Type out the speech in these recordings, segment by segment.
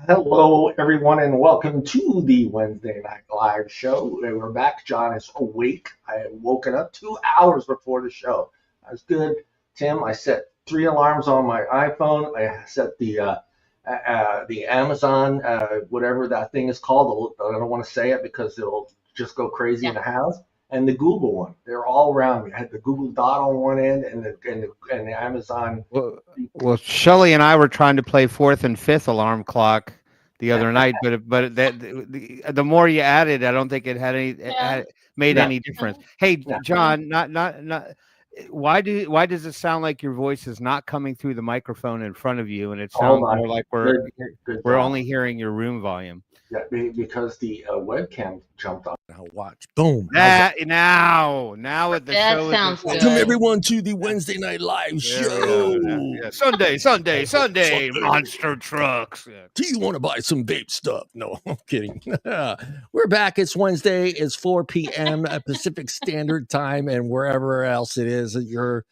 Hello, everyone, and welcome to the Wednesday Night Live show. We're back. John is awake. I had woken up 2 hours before the show. I was good. Tim, I set 3 alarms on my iPhone. I set the Amazon, whatever that thing is called. I don't want to say it because it'll just go crazy in the house. And the Google one. They're all around me. I had the Google Dot on one end and the Amazon. Well, Shelly and I were trying to play 4th and 5th alarm clock the other night, but the more you added, I don't think it had made any difference. Hey, John, not. Why does it sound like your voice is not coming through the microphone in front of you, and it sounds more like we're only hearing your room volume? Yeah, because the webcam jumped on. Now watch, boom. Now the show sounds is good. Welcome everyone to the Wednesday Night Live show. Yeah. Sunday, monster trucks. Yeah. Do you want to buy some vape stuff? No, I'm kidding. We're back. It's Wednesday. It's 4 p.m. Pacific Standard Time, and wherever else it is at your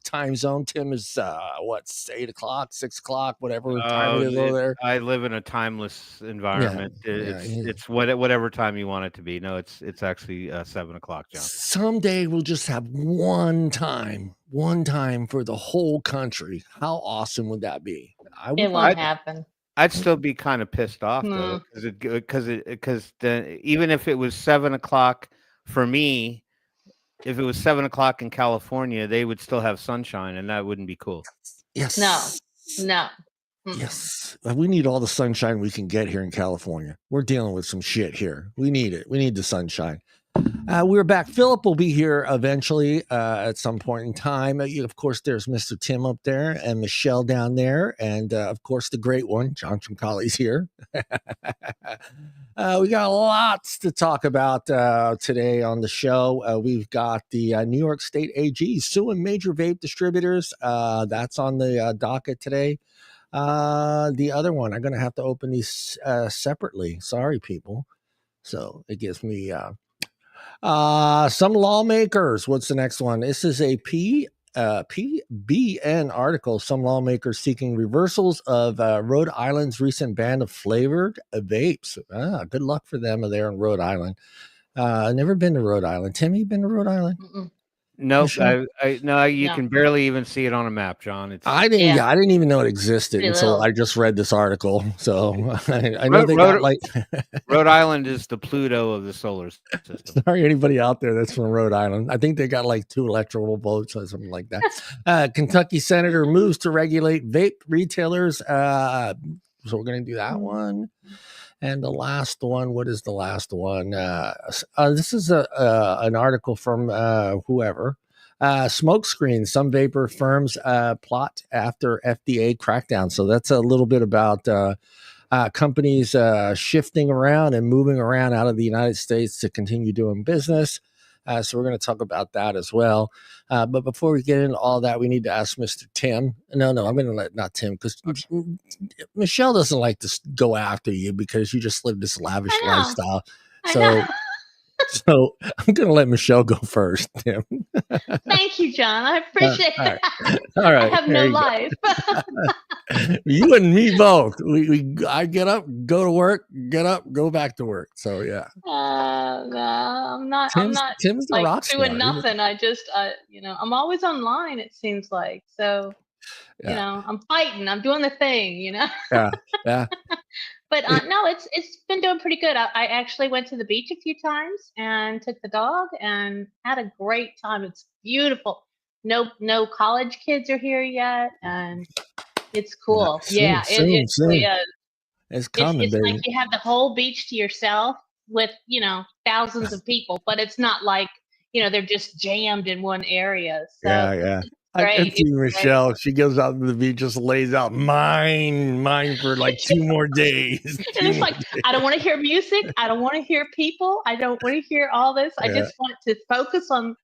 time zone. Tim is 8 o'clock, 6 o'clock, whatever time it is over there. I live in a timeless environment. It's whatever time you want it to be. No, it's actually 7 o'clock, John. Someday we'll just have one time for the whole country. How awesome would that be? It won't happen. I'd still be kind of pissed off though, because even if it was 7 o'clock for me. If it was 7 o'clock in California, they would still have sunshine, and that wouldn't be cool. Yes. No. Yes. We need all the sunshine we can get here in California. We're dealing with some shit here. We need it. We need the sunshine. We're back. Phillip will be here eventually at some point in time. Of course, there's Mr. Tim up there and Michelle down there. And, of course, the great one, John Truncali's here. We got lots to talk about today on the show. We've got the New York State AG suing major vape distributors. That's on the docket today. The other one, I'm going to have to open these separately. Sorry, people. So it gives me... some lawmakers. What's the next one? This is a PBN article. Some lawmakers seeking reversals of Rhode Island's recent ban of flavored vapes. Good luck for them there in Rhode Island. I've never been to Rhode Island. Tim, you been to Rhode Island? Nope. You can barely even see it on a map, John. I didn't even know it existed until I just read this article. So I know they got like Rhode Island is the Pluto of the solar system. Sorry, anybody out there that's from Rhode Island. I think they got like 2 electoral votes or something like that. Kentucky senator moves to regulate vape retailers. So we're going to do that one. And the last one, what is the last one? This is an article from whoever. Smoke screens. Some vapor firms plot after FDA crackdown. So that's a little bit about companies shifting around and moving around out of the United States to continue doing business. So we're going to talk about that as well. But before we get into all that, we need to ask Mr. Tim. No, I'm going to let not Tim, because Michelle doesn't like to go after you because you just live this lavish lifestyle. So I'm going to let Michelle go first, Tim. Thank you, John. I appreciate that. All right. I have no life. You and me both. I get up, go to work, get up, go back to work. So yeah. No, I'm not. Tim's the rock star. Doing nothing. I'm always online. It seems like so. Yeah. You know, I'm fighting. I'm doing the thing. You know. Yeah. But no, it's been doing pretty good. I actually went to the beach a few times and took the dog and had a great time. It's beautiful. No college kids are here yet, and it's cool. Soon. It really is. It's coming, it's baby. like you have the whole beach to yourself. with, you know, thousands of people, but it's not like, you know, they're just jammed in one area. So yeah. I can great. see Michelle. She goes out to the beach, just lays out mine for like 2 more days. And it's like, I don't want to hear music. I don't want to hear people. I don't want to hear all this. I just want to focus on,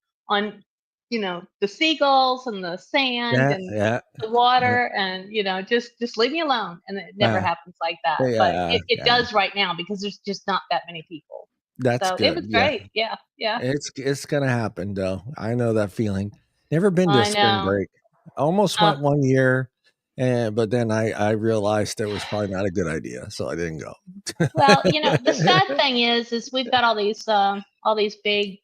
you know, the seagulls and the sand and the water and, you know, just leave me alone. And it never happens like that. But it does right now because there's just not that many people. That's good. It was great. Yeah. It's going to happen though. I know that feeling. Never been to a spring break. Almost went 1 year, but then I realized it was probably not a good idea, so I didn't go. Well, you know, the sad thing is we've got all these big,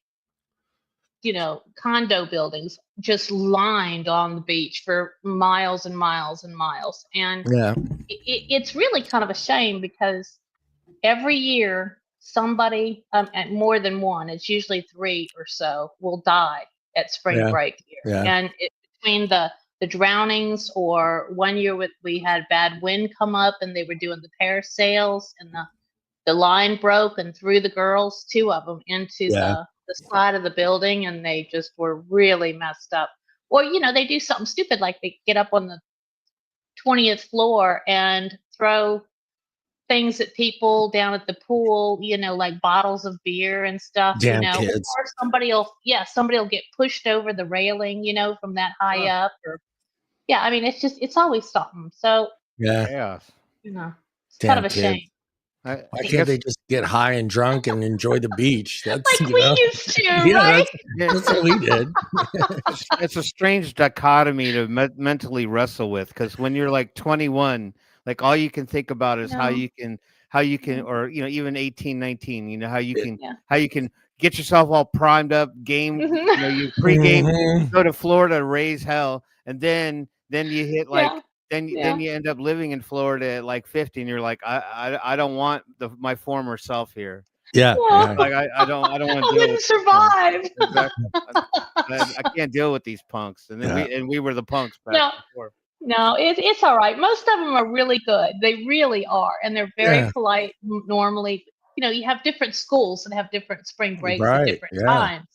you know, condo buildings just lined on the beach for miles and miles and miles, and it's really kind of a shame because every year somebody, at more than one, it's usually 3 or so, will die at spring break here. And between the drownings, or 1 year we had bad wind come up and they were doing the parasails and the line broke and threw the girls, 2 of them, into the side of the building, and they just were really messed up. Or, you know, they do something stupid like they get up on the 20th floor and throw things at people down at the pool, you know, like bottles of beer and stuff. Damn, you know, kids. or somebody will get pushed over the railing, you know, from that high up. Or I mean, it's always something. So you know, it's kind of a shame. Why can't they just get high and drunk and enjoy the beach? That's like we used to, right? That's what we did. It's a strange dichotomy to mentally wrestle with, because when you're like 21, like all you can think about is how you can, or, you know, even 18, 19, you know, how you can get yourself all primed up, game, you know, you pregame, go to Florida, raise hell, and then you hit like. Then you end up living in Florida at like 50, and you're like, I don't want my former self here. Like I don't want to. I wouldn't survive. I can't deal with these punks, and then we were the punks back before. No, it's all right. Most of them are really good. They really are, and they're very polite. Normally, you know, you have different schools that have different spring breaks at different times,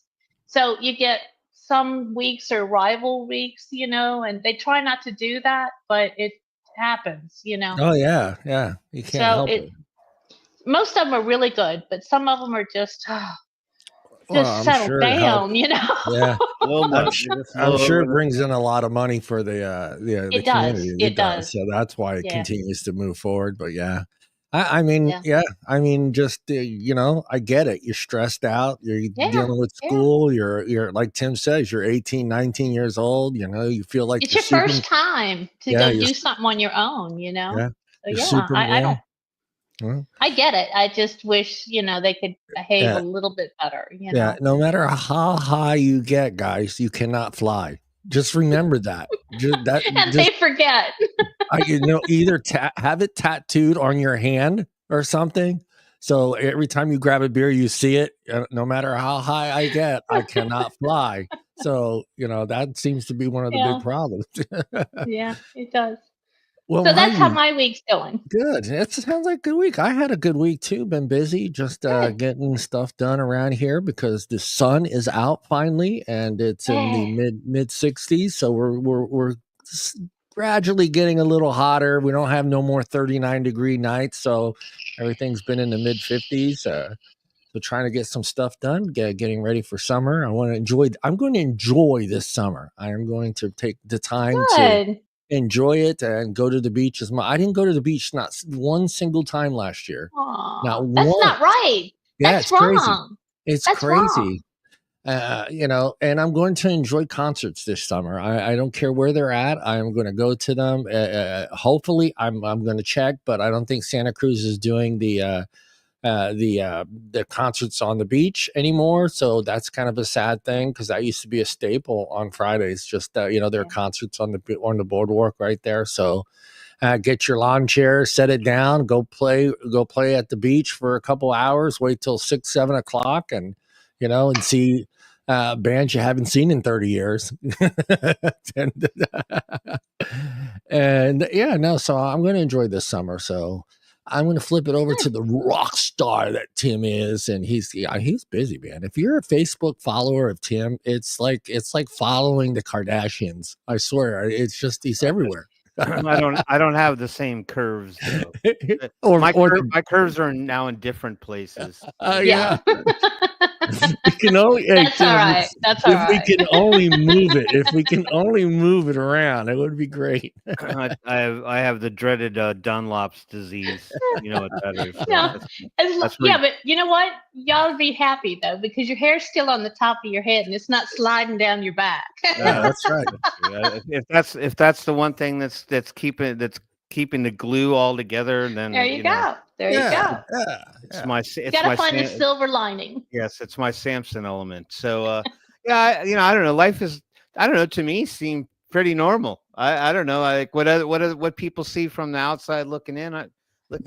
so you get some weeks are rival weeks, you know, and they try not to do that, but it happens, you know. Oh yeah, you can't help it. Most of them are really good, but some of them are just settle down, you know. Yeah, I'm sure it brings in a lot of money for the community. It does. So that's why it continues to move forward. But I mean, just you know, I get it. You're stressed out. You're dealing with school. You're like Tim says. You're 18, 19 years old. You know, you feel like it's your first time to go do something on your own. You know, I don't. I get it. I just wish, you know, they could behave a little bit better. You know? No matter how high you get, guys, you cannot fly. Just remember that. They forget. You know, either have it tattooed on your hand or something. So every time you grab a beer, you see it. No matter how high I get, I cannot fly. So, you know, that seems to be one of the big problems. Yeah, it does. Well, so that's how my week's going. Good. It sounds like a good week. I had a good week too. Been busy, just getting stuff done around here because the sun is out finally, and it's in the mid 60s. So we're gradually getting a little hotter. We don't have no more 39-degree nights, so everything's been in the mid 50s. So trying to get some stuff done, getting ready for summer. I'm going to enjoy this summer. I am going to take the time to enjoy it and go to the beach I didn't go to the beach not one single time last year. That's not right. Yeah, that's it's wrong. Crazy. It's that's crazy. You know, and I'm going to enjoy concerts this summer. I don't care where they're at. I'm going to go to them. Hopefully, I'm going to check, but I don't think Santa Cruz is doing the concerts on the beach anymore. So that's kind of a sad thing because that used to be a staple on Fridays. Just you know, there are concerts on the boardwalk right there. So get your lawn chair, set it down, go play at the beach for a couple hours. Wait till 6-7 o'clock, and you know, and see bands you haven't seen in 30 years. and so I'm going to enjoy this summer. So I'm going to flip it over to the rock star that Tim is, and he's busy, man. If you're a Facebook follower of Tim, it's like following the Kardashians. I swear, it's just he's everywhere. I don't have the same curves though. My curves are now in different places. Yeah. We can only, that's all right. That's all right. We can only move it. If we can only move it around, it would be great. I have the dreaded Dunlop's disease. You know what that is. So no, but you know what? Y'all would be happy though, because your hair's still on the top of your head and it's not sliding down your back. Yeah, that's right. If that's the one thing that's keeping the glue all together, then there you go. There you go. Yeah. It's my. You gotta find the silver lining. Yes, it's my Samson element. So, I don't know. Life is, I don't know. To me, seemed pretty normal. I don't know. Like what people see from the outside looking in.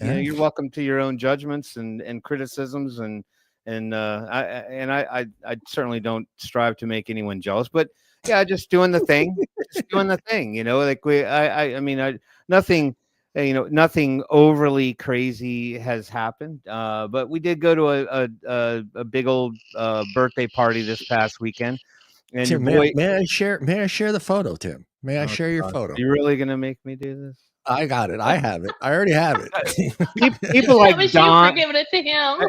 You're welcome to your own judgments and criticisms, and I certainly don't strive to make anyone jealous. But yeah, just doing the thing, nothing. Nothing overly crazy has happened, but we did go to a big old birthday party this past weekend. And Tim, may I share the photo, Tim? May I share your photo? Are you really gonna make me do this? I got it. I have it. I already have it. People like Don, giving it to him.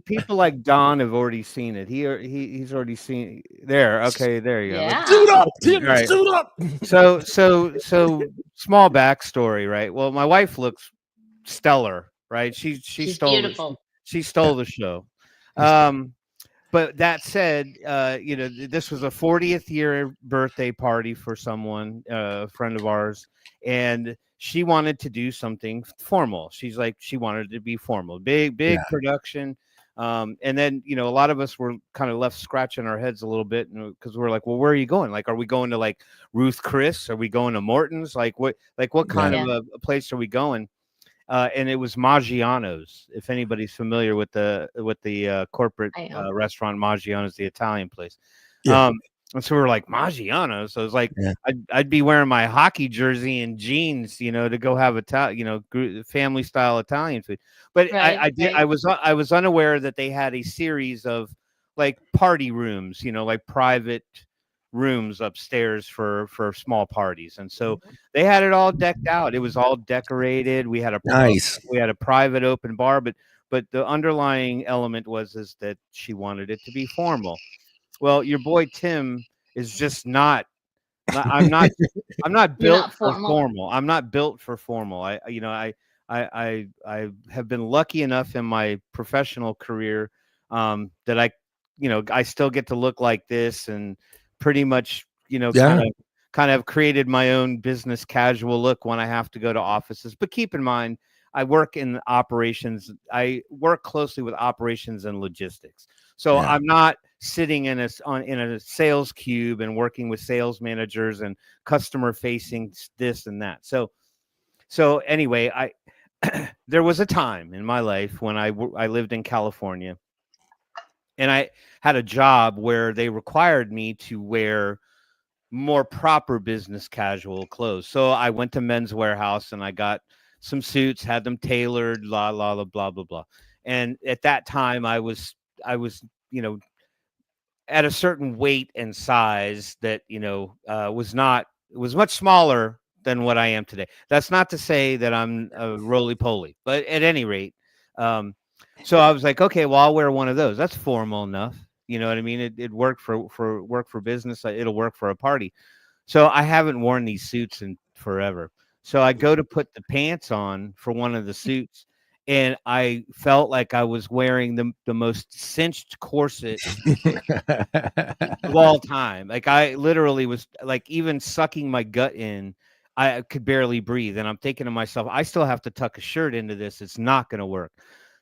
People like Don have already seen it. He's already seen it. There. Okay, there you go. Suit up, Tim. Right. Suit up. So small backstory, right? Well, my wife looks stellar, right? She's stole beautiful. She stole the show. But that said, this was a 40th year birthday party for someone, a friend of ours, and she wanted to do something formal. She's like, she wanted it to be formal, big production. And then, a lot of us were kind of left scratching our heads a little bit because we're like, well, where are you going? Like, are we going to like Ruth Chris? Are we going to Morton's? What kind of a place are we going? And it was Maggiano's. If anybody's familiar with the corporate restaurant, Maggiano's, the Italian place. Yeah. And so we were like, Maggiano's. So it was like, I'd be wearing my hockey jersey and jeans, to go have family style Italian food. But I was unaware that they had a series of like party rooms, like private rooms upstairs for small parties, and so they had it all decked out. It was all decorated. We had a private open bar, but the underlying element was that she wanted it to be formal. Well, your boy Tim is just not. I'm not built for formal. I'm not built for formal. I have been lucky enough in my professional career that I still get to look like this and pretty much, kind of have created my own business casual look when I have to go to offices. But keep in mind, I work in operations. I work closely with operations and logistics. So I'm not sitting in a sales cube and working with sales managers and customer facing this and that. So anyway, there was a time in my life when I lived in California, and I had a job where they required me to wear more proper business casual clothes. So I went to Men's Warehouse and I got some suits, had them tailored, blah, blah, blah, blah, blah. And at that time I was, at a certain weight and size that, was much smaller than what I am today. That's not to say that I'm a roly-poly, but at any rate, so I was like, okay, well, I'll wear one of those. That's formal enough. You know what I mean? It worked for business. It'll work for a party. So I haven't worn these suits in forever. So I go to put the pants on for one of the suits, and I felt like I was wearing the most cinched corset of all time. Like I literally was like even sucking my gut in. I could barely breathe. And I'm thinking to myself, I still have to tuck a shirt into this. It's not going to work.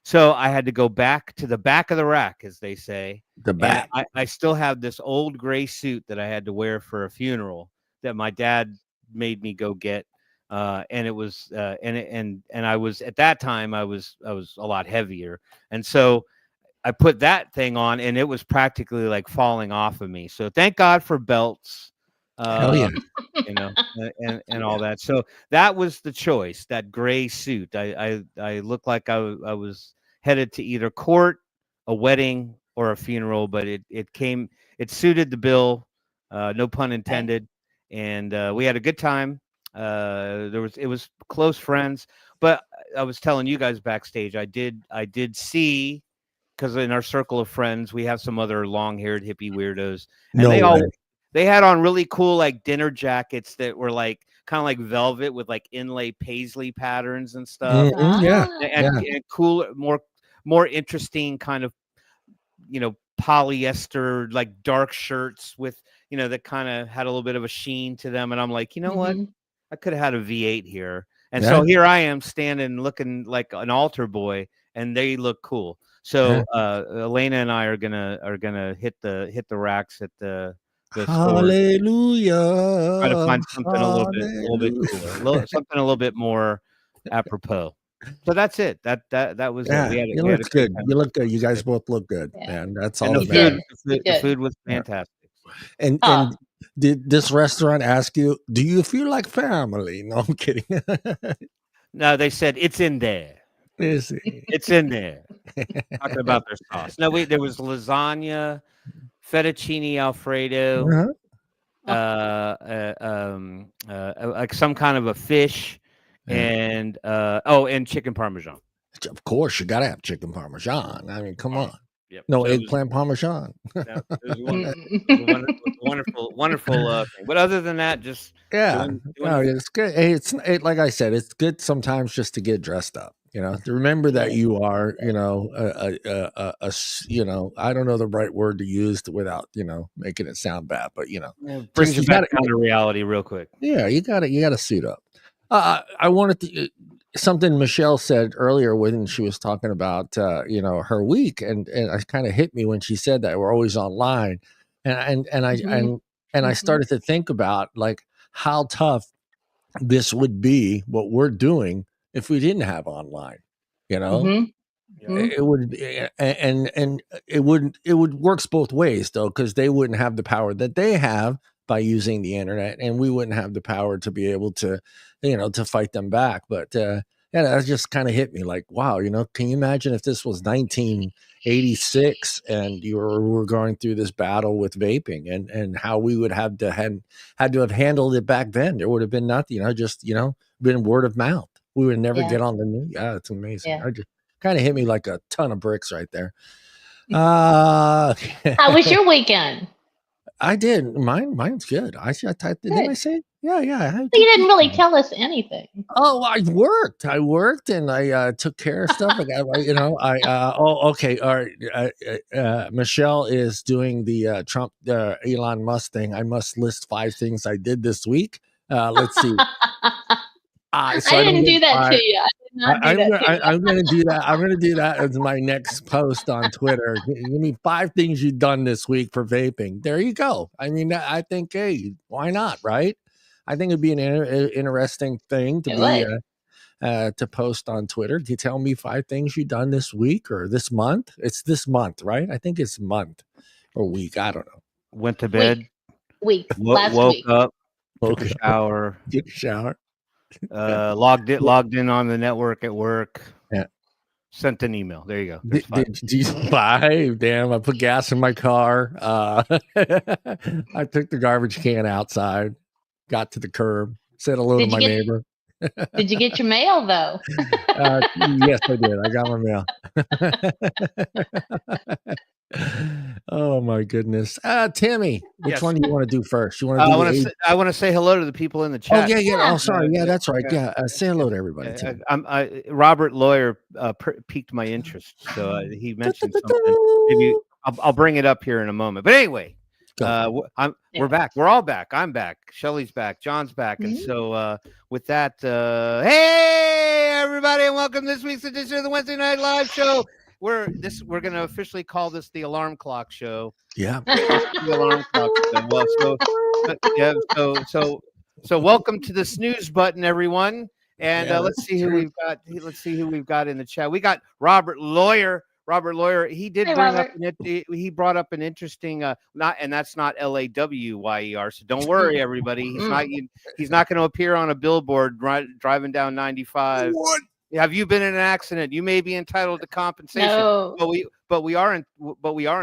So I had to go back to the back of the rack, as they say. The back. I still have this old gray suit that I had to wear for a funeral that my dad made me go get. And it was, and I was, at that time, I was a lot heavier. And so I put that thing on and it was practically like falling off of me. So thank God for belts. Hell yeah. You know, and all that. So that was the choice. That gray suit. I looked like I was headed to either court, a wedding, or a funeral, but it suited the bill. No pun intended. And we had a good time. It was close friends, but I was telling you guys backstage, I did see, because in our circle of friends we have some other long-haired hippie weirdos, and they had on really cool like dinner jackets that were like kind of like velvet with like inlay paisley patterns and stuff. And cool, more interesting kind of, you know, polyester like dark shirts with, you know, that kind of had a little bit of a sheen to them. And I'm like, you know what? I could have had a V8 here. And so here I am standing looking like an altar boy, and they look cool. So Elena and I are gonna hit the racks at the Hallelujah. Try to find something a little bit cooler, something a little bit more apropos. So that's it. That was it. You look good. You look good. You guys both look good, man. That's all. And the food was fantastic. And did this restaurant ask you, do you feel like family? No, I'm kidding. No, they said it's in there. It's in there. Talking about their sauce. No, there was lasagna, fettuccine alfredo, like some kind of a fish, and chicken parmesan. Of course, you gotta have chicken parmesan. I mean, come on. Yep. No eggplant parmesan. No, it was wonderful thing. But other than that, just doing it's good. Hey, it's like I said, it's good sometimes just to get dressed up. You know, to remember that you are, you know, you know, I don't know the right word to use without, you know, making it sound bad, but you know, brings you back down to reality real quick. Yeah, you gotta suit up. I wanted to something Michelle said earlier when she was talking about you know, her week, and it kind of hit me when she said that we're always online, and I started to think about like how tough this would be, what we're doing, if we didn't have online, you know. It would, and it would works both ways though, because they wouldn't have the power that they have by using the internet, and we wouldn't have the power to be able to, you know, to fight them back. But that just kind of hit me like, wow, you know, can you imagine if this was 1986 and we're going through this battle with vaping, and how we would have to had to have handled it back then? There would have been nothing, you know, just, you know, been word of mouth. We would never get on the news. Yeah, it's amazing. I just kind of hit me like a ton of bricks right there. How was your weekend? I did. Mine's good. I typed it. Did I say? Yeah. You didn't really tell us anything. Oh, I worked and I took care of stuff. I got, you know, okay. All right. Michelle is doing the Trump, Elon Musk thing. I must list 5 things I did this week. Let's see. I didn't do that to you. I did not do that to you. I'm going to do that. I'm going to do that as my next post on Twitter. Give me 5 things you've done this week for vaping. There you go. I mean, I think, hey, why not, right? I think it'd be an interesting thing to to post on Twitter. Do you tell me 5 things you've done this week or this month? It's this month, right? I think it's month or week. I don't know. Went to bed. Week. Last woke week. Up. Took a shower. Get a shower. Logged in on the network at work. Yeah. Sent an email. There you go. Did you 5? Damn, I put gas in my car. I took the garbage can outside, got to the curb, said hello to my neighbor. Did you get your mail though? Yes, I did. I got my mail. Oh my goodness. Timmy, which one do you want to do first? You want to I want to say hello to the people in the chat. Oh yeah. Oh, sorry. Yeah, that's right. Yeah, say hello to everybody. Robert Lawyer piqued my interest, so he mentioned something. Maybe I'll bring it up here in a moment. But anyway, we're back. We're all back. I'm back. Shelly's back. John's back. And so with that, hey everybody, and welcome to this week's edition of the Wednesday Night Live Show. We're going to officially call this the Alarm Clock Show. Yeah. The Alarm Clock Show. Well, so welcome to the snooze button, everyone. And let's see who we've got. Let's see who we've got in the chat. We got Robert Lawyer Robert Lawyer, he did Hey, bring up Robert. he brought up an interesting that's not LAWYER. So don't worry, everybody. He's not going to appear on a billboard driving down 95. What? Have you been in an accident? You may be entitled to compensation, No. but we are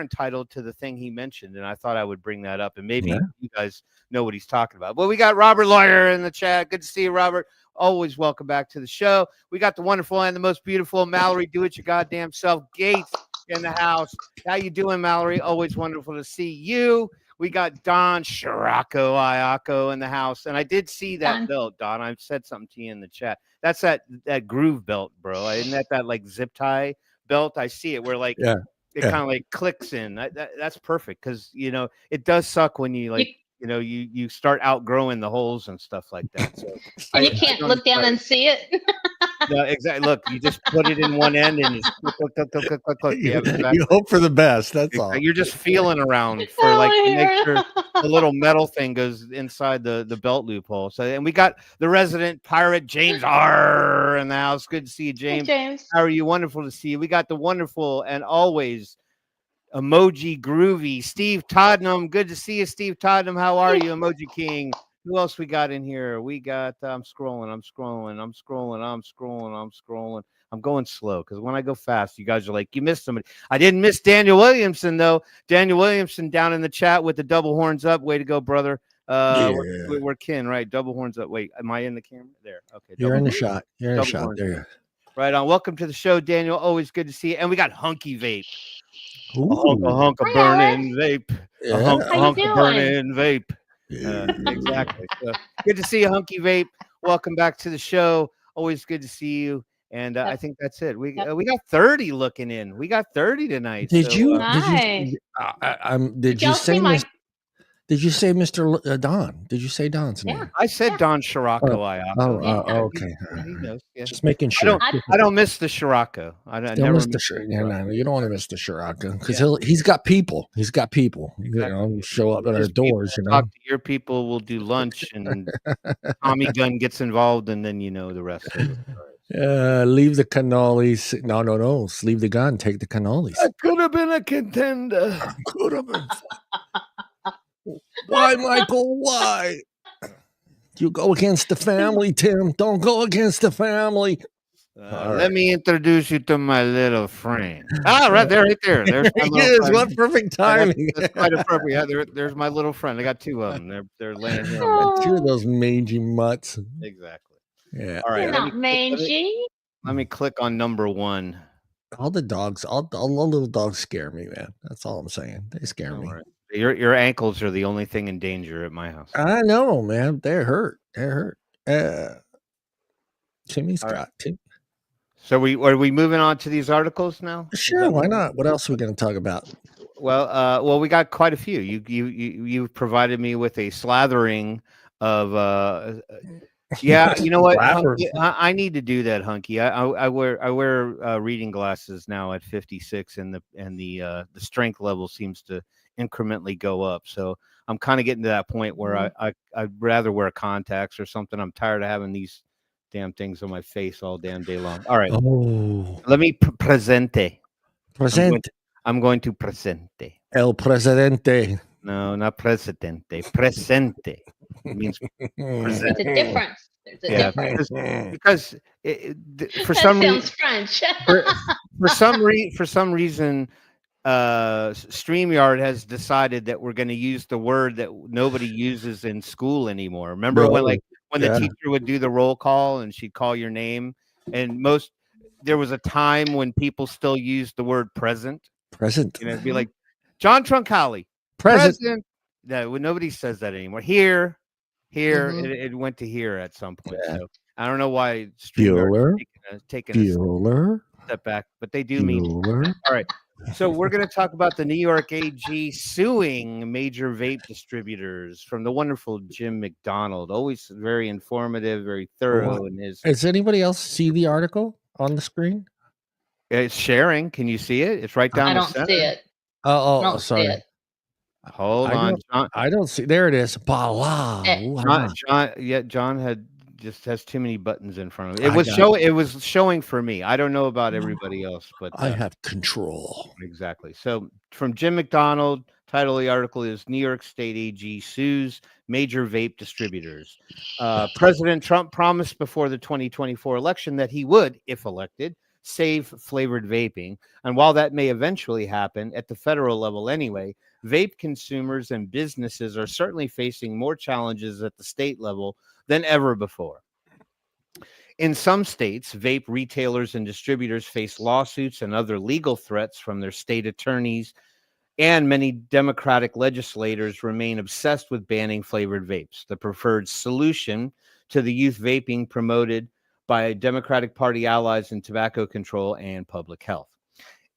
entitled to the thing he mentioned, and I thought I would bring that up, and maybe you guys know what he's talking about. Well, we got Robert Lawyer in the chat. Good to see you, Robert. Always welcome back to the show. We got the wonderful and the most beautiful Mallory Do It Your Goddamn Self Gates in the house. How you doing, Mallory? Always wonderful to see you. We got Don Shirako Ayako in the house, and I did see that belt, Don. I said something to you in the chat. That's that groove belt, bro. Isn't that like zip tie belt? I see it where like it kind of like clicks in. That's perfect because it does suck when you like you start outgrowing the holes and stuff like that. So and you can't look down and see it. Yeah, exactly. Look, you just put it in one end and you just click. Yeah, exactly. You hope for the best. That's all. You're just feeling around for like to make sure the little metal thing goes inside the belt loophole. So, and we got the resident pirate James R in the house. Good to see you, James. Hey, James. How are you? Wonderful to see you. We got the wonderful and always emoji groovy Steve Tottenham. Good to see you, Steve Tottenham. How are you, Emoji King? Who else we got in here? We got I'm scrolling. I'm going slow because when I go fast, you guys are like, you missed somebody. I didn't miss Daniel Williamson, though. Daniel Williamson down in the chat with the double horns up. Way to go, brother. We're kin, right? Double horns up. Wait, am I in the camera? There. Okay. You're in the shot. You're in the shot. There. Right on. Welcome to the show, Daniel. Always good to see you. And we got Hunky Vape. A hunk of burning vape. Yeah. A hunk of burning vape. Exactly. So, good to see you, Hunky Vape. Welcome back to the show. Always good to see you. And I think that's it. We got 30 looking in. We got 30 tonight. Did you say Did you say Mr. Don? Did you say Don's name? I said Don Shirako. Okay. He knows. Yeah. Just making sure. I don't miss the Shirako. I never miss the Shirako. You don't want to miss the Shirako because he's got people. He's got people. Exactly. Show up at our doors. Talk to your people. We'll do lunch, and Tommy Gunn gets involved, and then the rest of it. Leave the cannolis. No. Leave the gun. Take the cannolis. I could have been a contender. Could have been. Why, Michael? Why? You go against the family, Tim. Don't go against the family. Let me introduce you to my little friend. Right there. There's my he is. What perfect timing. That's quite appropriate. Yeah, there's my little friend. I got two of them. They're laying here. Two of those mangy mutts. Exactly. Yeah. All right. You're not mangy. Let me click on number 1. All the dogs, all the little dogs scare me, man. That's all I'm saying. They scare me. Right. Your ankles are the only thing in danger at my house. I know, man. They're hurt. Timmy's got Tim. So are we moving on to these articles now? Sure, why not? What else are we going to talk about? Well, we got quite a few. You provided me with a slathering of yeah, you know what? Hunky, I need to do that, Hunky. I wear reading glasses now at 56, and the strength level seems to incrementally go up. So I'm kind of getting to that point where I'd rather wear contacts or something. I'm tired of having these damn things on my face all damn day long. All right. Let me presente. I'm going to presente. El presidente. No, not presidente. Presente. It means present. There's a difference. Difference. Because for some reason, French. for some reason, StreamYard has decided that we're going to use the word that nobody uses in school anymore. Remember when the teacher would do the roll call and she'd call your name, and there was a time when people still used the word present. It'd be like John Truncali. Present. No, nobody says that anymore. Here, it went to here at some point. Yeah. So I don't know why StreamYard taking a step back, but they do mean. All right. So we're going to talk about the New York AG suing major vape distributors from the wonderful Jim McDonald. Always very informative, very thorough in his. Does anybody else see the article on the screen? It's sharing. Can you see it? It's right down. I don't see it. Oh, sorry. See it. Hold on, John. I don't see. There it is. John had just has too many buttons in front of it. It was showing for me. I don't know about everybody else, but I have control. Exactly. So from Jim McDonald, title of the article is New York State AG sues major vape distributors. President Trump promised before the 2024 election that he would, if elected, save flavored vaping. And while that may eventually happen at the federal level anyway, vape consumers and businesses are certainly facing more challenges at the state level than ever before. In some states, vape retailers and distributors face lawsuits and other legal threats from their state attorneys, and many Democratic legislators remain obsessed with banning flavored vapes, the preferred solution to the youth vaping promoted by Democratic Party allies in tobacco control and public health.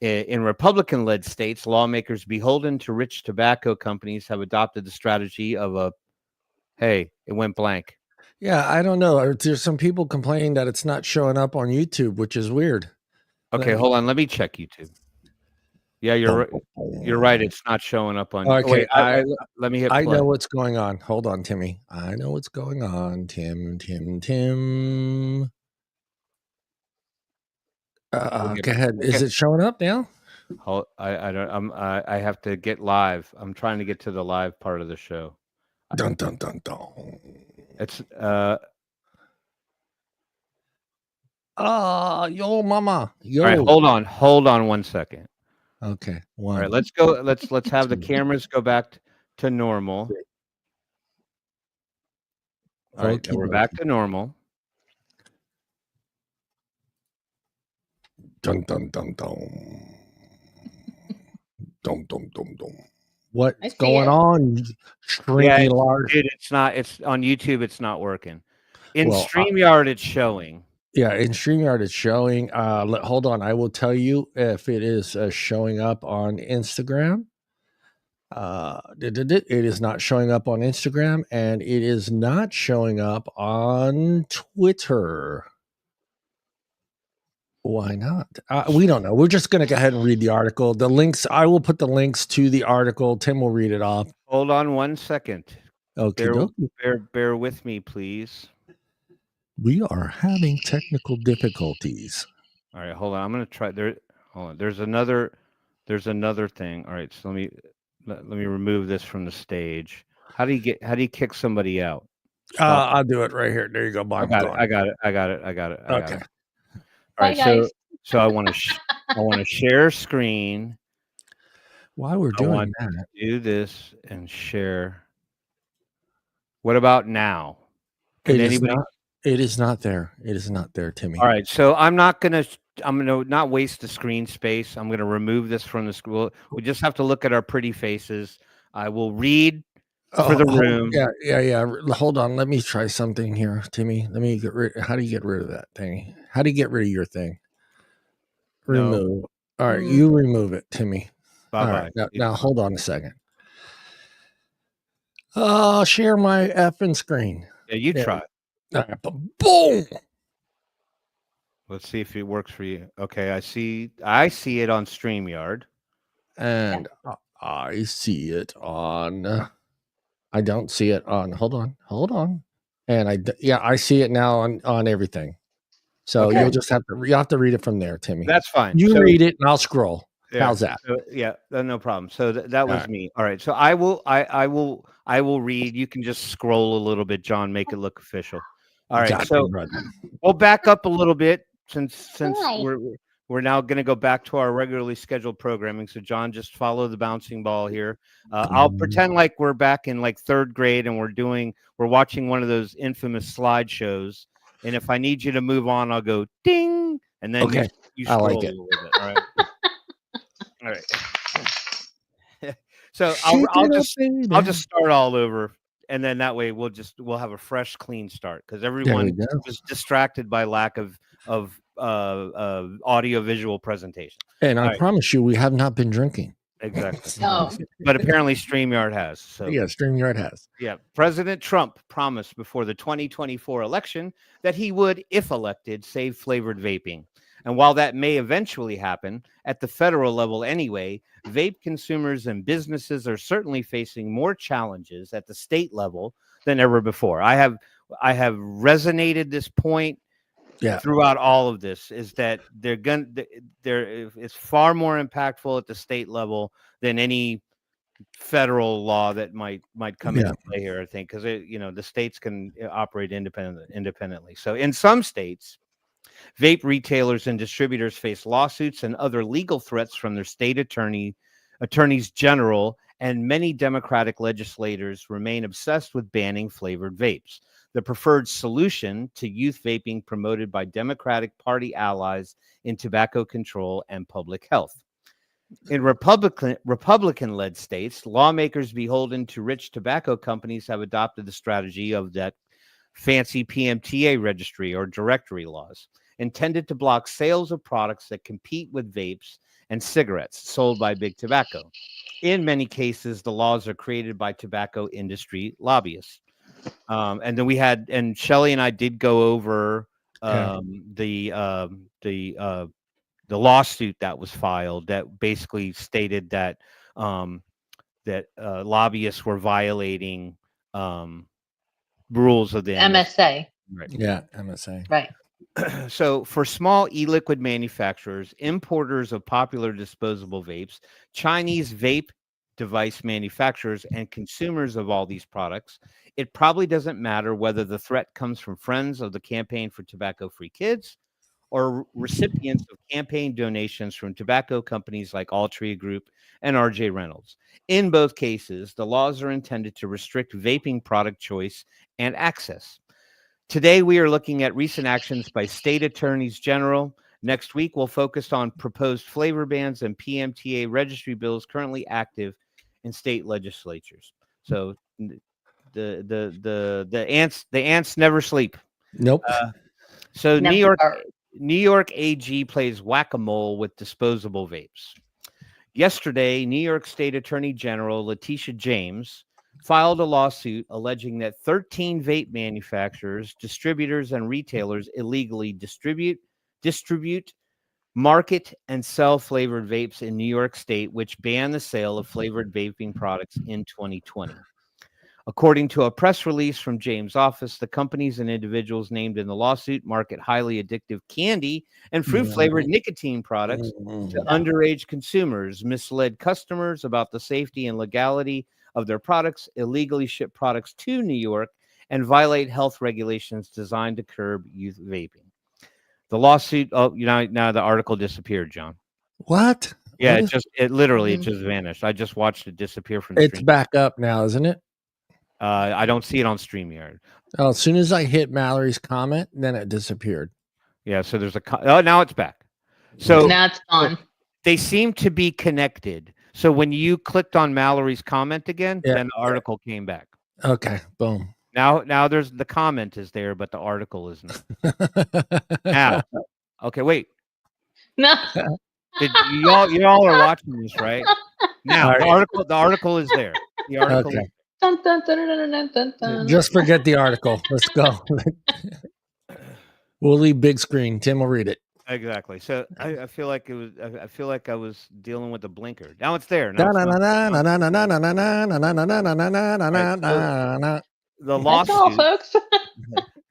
In Republican-led states, lawmakers beholden to rich tobacco companies have adopted the strategy of hey, it went blank. Yeah, I don't know. There's some people complaining that it's not showing up on YouTube, which is weird. Okay, hold on. Let me check YouTube. Yeah, you're right. It's not showing up on. Okay, let me hit play. I know what's going on. Hold on, Timmy. I know what's going on. Tim. Go ahead. Is it showing up now? I don't. I have to get live. I'm trying to get to the live part of the show. Dun dun dun dun. It's yo mama. Yo. All right, hold on 1 second. Okay. All right, let's go. Let's have the cameras go back to normal. All right, we're back to normal. Dun dun dun dun. Dum dum dum dum. What's going on? Yeah, dude, it's not. It's on YouTube. It's not working. In StreamYard, it's showing. Yeah, in StreamYard, it's showing. Hold on, I will tell you if it is showing up on Instagram. It is not showing up on Instagram, and it is not showing up on Twitter. Why not? We don't know. We're just going to go ahead and read the article. The links, I will put the links to the article. Tim will read it off. Hold on 1 second. Okay. Bear with me, please. We are having technical difficulties. All right, hold on. I'm going to try there. Hold on. There's another thing. All right, so let me remove this from the stage. How do you kick somebody out? I'll do it right here. There you go, Bob. I got it. Okay. All right, so I want to share screen. While we're doing that, do this and share. What about now? It is not there. It is not there, Timmy. All right, so I'm gonna not waste the screen space. I'm gonna remove this from the school. We just have to look at our pretty faces. I will read for the room. Yeah. Hold on. Let me try something here, Timmy. Let me get rid. How do you get rid of that thing? How do you get rid of your thing? Remove. No. All right, you remove it, Timmy. Bye-bye. All right, now hold on a second. Share my effing screen. Yeah, you try. All right, boom. Let's see if it works for you. Okay, I see it on StreamYard. And I see it on I don't see it on hold on. And I see it now on everything. So you'll just have to read it from there, Timmy. That's fine. You read it and I'll scroll. Yeah, how's that? So, no problem. So that was me. All right. So I will read. You can just scroll a little bit, John, make it look official. All right. So we'll back up a little bit since we're now going to go back to our regularly scheduled programming. So John, just follow the bouncing ball here. I'll pretend like we're back in like 3rd grade and we're watching one of those infamous slideshows. And if I need you to move on, I'll go ding, and then you scroll a little bit. All right. All right. So I'll just start all over, and then that way we'll have a fresh, clean start because everyone was distracted by lack of audio visual presentation. And I promise you, we have not been drinking. Exactly. But apparently StreamYard has. So yeah, StreamYard has. Yeah. President Trump promised before the 2024 election that he would, if elected, save flavored vaping. And while that may eventually happen at the federal level anyway, vape consumers and businesses are certainly facing more challenges at the state level than ever before. I have I have resonated this point throughout all of this, is that it's far more impactful at the state level than any federal law that might come into play here, I think, because the states can operate independently. So in some states, vape retailers and distributors face lawsuits and other legal threats from their state attorneys general, and many Democratic legislators remain obsessed with banning flavored vapes, the preferred solution to youth vaping promoted by Democratic Party allies in tobacco control and public health. In Republican-led states, lawmakers beholden to rich tobacco companies have adopted the strategy of that fancy PMTA registry or directory laws, intended to block sales of products that compete with vapes and cigarettes sold by big tobacco. In many cases, the laws are created by tobacco industry lobbyists. And then and Shelley and I did go over the lawsuit that was filed that basically stated that lobbyists were violating rules of the MSA. Right. Yeah, MSA. Right. So for small e-liquid manufacturers, importers of popular disposable vapes, Chinese vape device manufacturers, and consumers of all these products, it probably doesn't matter whether the threat comes from friends of the Campaign for Tobacco-Free Kids or recipients of campaign donations from tobacco companies like Altria Group and RJ Reynolds. In both cases, the laws are intended to restrict vaping product choice and access. Today, we are looking at recent actions by state attorneys general. Next week, we'll focus on proposed flavor bans and PMTA registry bills currently active in state legislatures. So the ants never sleep. Nope. So Never. New York AG plays whack-a-mole with disposable vapes. Yesterday, New York State Attorney General Letitia James filed a lawsuit alleging that 13 vape manufacturers, distributors, and retailers illegally distribute, market, and sell flavored vapes in New York State, which banned the sale of flavored vaping products in 2020. According to a press release from James' office, the companies and individuals named in the lawsuit market highly addictive candy and fruit-flavored nicotine products to underage consumers, misled customers about the safety and legality of their products, illegally ship products to New York, and violate health regulations designed to curb youth vaping. The lawsuit, now the article disappeared, John. What? Yeah, it literally just vanished. I just watched it disappear from the It's back up now, isn't it? I don't see it on StreamYard. Oh, as soon as I hit Mallory's comment, then it disappeared. Yeah, so there's now it's back. So now it's gone. They seem to be connected. So when you clicked on Mallory's comment again, then the article came back. Okay, boom. Now there's the comment is there, but the article isn't. Now, okay, wait. No. You all are watching this, right? Now the article is there. The article. Okay. Dun, dun, dun, dun, dun, dun, dun. Just forget the article. Let's go. We'll leave big screen. Tim will read it. Exactly. So I feel like it was. I feel like I was dealing with a blinker. Now it's there. The lawsuit, that's all, folks.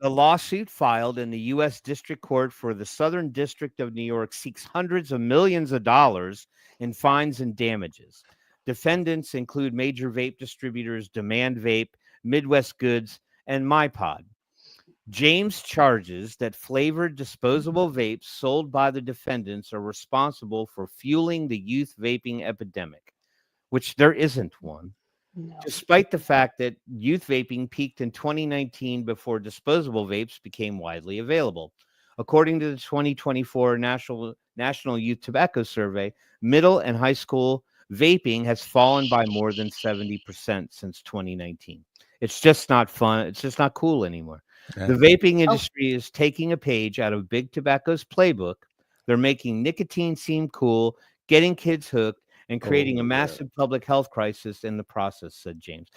The lawsuit filed in the U.S. District Court for the Southern District of New York seeks hundreds of millions of dollars in fines and damages. Defendants include major vape distributors Demand Vape, Midwest Goods, and MyPod. James charges that flavored disposable vapes sold by the defendants are responsible for fueling the youth vaping epidemic, which there isn't one. No. Despite the fact that youth vaping peaked in 2019 before disposable vapes became widely available. According to the 2024 National Youth Tobacco Survey, middle and high school vaping has fallen by more than 70% since 2019. It's just not fun. It's just not cool anymore. Yeah. The vaping industry is taking a page out of Big Tobacco's playbook. They're making nicotine seem cool, getting kids hooked, and creating a massive public health crisis in the process, said James.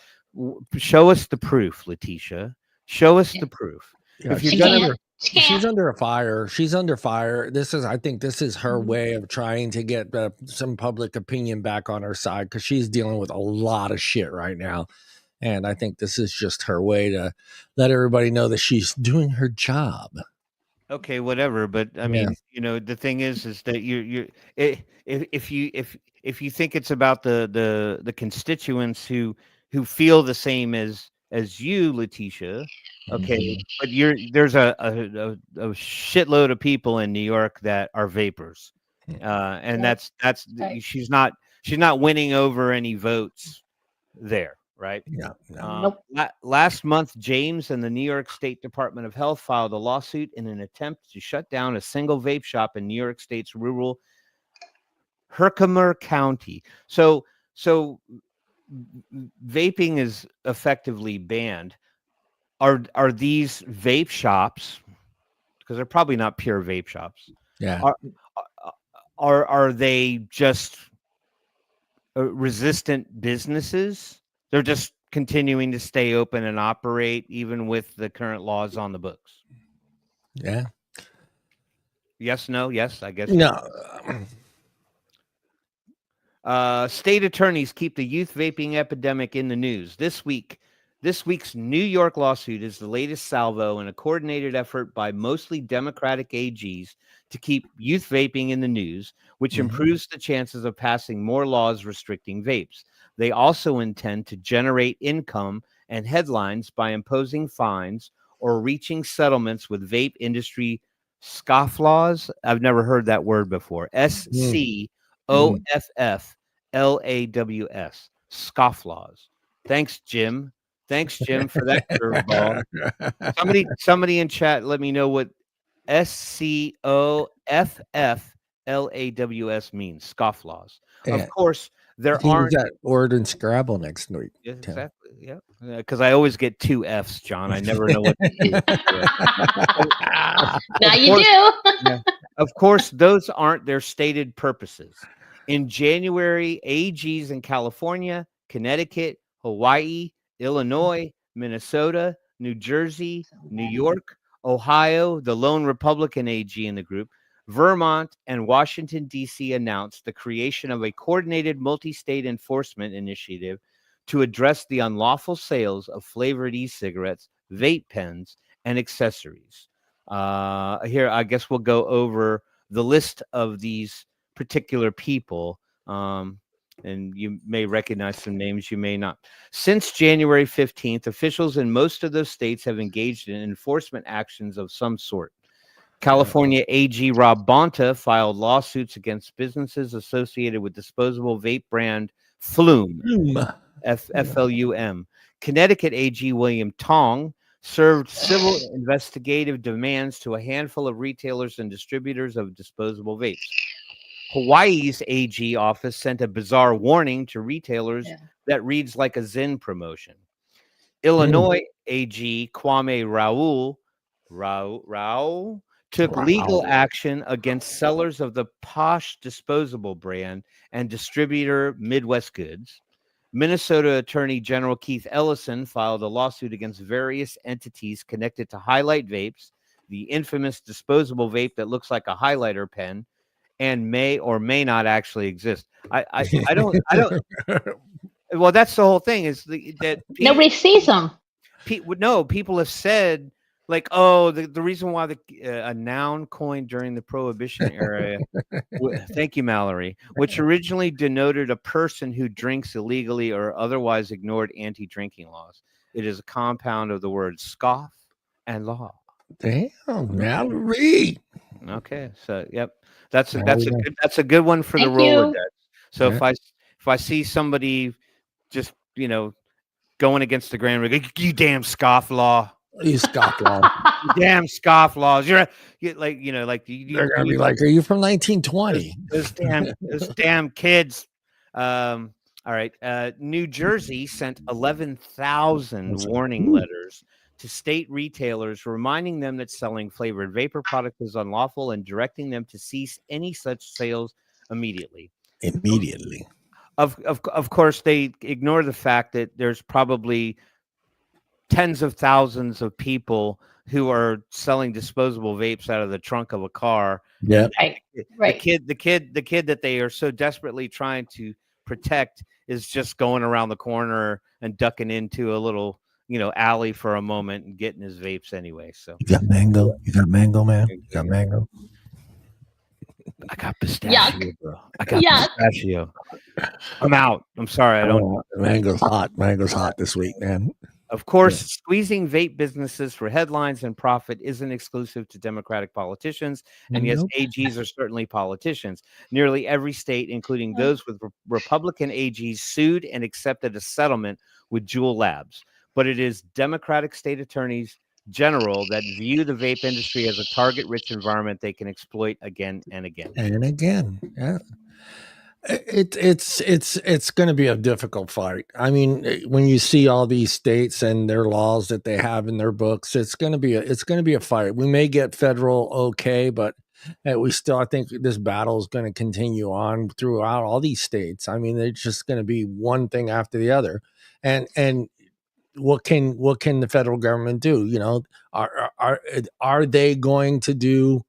Show us the proof, Letitia. Show us the proof. Yeah, if you're she's under a fire. She's under fire. I think this is her way of trying to get some public opinion back on her side because she's dealing with a lot of shit right now. And I think this is just her way to let everybody know that she's doing her job. Okay, whatever. But I mean, the thing is that if you think it's about the constituents who feel the same as you, Letitia, okay, but there's a shitload of people in New York that are vapors, and that's Right. she's not winning over any votes there. Right. Yeah. Nope. Last month, James and the New York State Department of Health filed a lawsuit in an attempt to shut down a single vape shop in New York State's rural Herkimer County. So vaping is effectively banned. Are these vape shops, because they're probably not pure vape shops? Yeah. Are they just resistant businesses? They're just continuing to stay open and operate even with the current laws on the books. Yeah. Yes, no, yes, I guess. No. State attorneys keep the youth vaping epidemic in the news. This week's New York lawsuit is the latest salvo in a coordinated effort by mostly Democratic AGs to keep youth vaping in the news, which improves the chances of passing more laws restricting vapes. They also intend to generate income and headlines by imposing fines or reaching settlements with vape industry scofflaws. I've never heard that word before. SCOFFLAWS. Scofflaws. Thanks, Jim. Thanks, Jim, for that curveball. Somebody in chat, let me know what SCOFFLAWS means. Scofflaws. Yeah. Of course, there Use aren't that word in Scrabble next week. Yeah, exactly. Yeah, because I always get 2 F's, John. I never know what to do. Now you do. Of course, those aren't their stated purposes. In January, AGs in California, Connecticut, Hawaii, Illinois, Minnesota, New Jersey, New York, Ohio, the lone Republican AG in the group, Vermont, and Washington, D.C. announced the creation of a coordinated multi-state enforcement initiative to address the unlawful sales of flavored e-cigarettes, vape pens, and accessories. Here, I guess we'll go over the list of these particular people, and you may recognize some names, you may not. Since January 15th, officials in most of those states have engaged in enforcement actions of some sort. California AG Rob Bonta filed lawsuits against businesses associated with disposable vape brand Flume, F-L-U-M. Connecticut AG William Tong served civil investigative demands to a handful of retailers and distributors of disposable vapes. Hawaii's AG office sent a bizarre warning to retailers that reads like a Zen promotion. Illinois AG Kwame Rao took legal action against sellers of the Posh disposable brand and distributor Midwest Goods. Minnesota Attorney General Keith Ellison filed a lawsuit against various entities connected to Highlight Vapes, the infamous disposable vape that looks like a highlighter pen and may or may not actually exist. I don't. Well, that's the whole thing. Is that nobody sees them. People have said, like, oh, the reason why a noun coined during the Prohibition era, thank you, Mallory, which originally denoted a person who drinks illegally or otherwise ignored anti-drinking laws. It is a compound of the words scoff and law. Damn, Mallory. Okay, so yep, that's a good one for the roller deck. So if I see somebody just going against the grain, you damn scofflaw. You scofflaw. You damn scofflaws. You're like they're gonna be like, are you from 1920? Those damn kids. All right. New Jersey sent 11,000 warning letters to state retailers, reminding them that selling flavored vapor products is unlawful and directing them to cease any such sales immediately. Of course, they ignore the fact that there's probably tens of thousands of people who are selling disposable vapes out of the trunk of a car. Yeah, right. The kid that they are so desperately trying to protect is just going around the corner and ducking into a little, alley for a moment and getting his vapes anyway. So you got mango, man. You got mango. I got pistachio, Yuck. bro. I got Yuck. pistachio. I'm out. I'm sorry. I don't. Mango's hot. Mango's hot this week, man. Of course, squeezing vape businesses for headlines and profit isn't exclusive to Democratic politicians. And yes, AGs are certainly politicians. Nearly every state, including those with Republican AGs, sued and accepted a settlement with Juul Labs. But it is Democratic state attorneys general that view the vape industry as a target-rich environment they can exploit again and again. And again, yeah. It's going to be a difficult fight. I mean, when you see all these states and their laws that they have in their books, it's going to be a fight. We may get federal okay, but I think this battle is going to continue on throughout all these states. I mean, it's just going to be one thing after the other. And what can the federal government do? Are they going to do?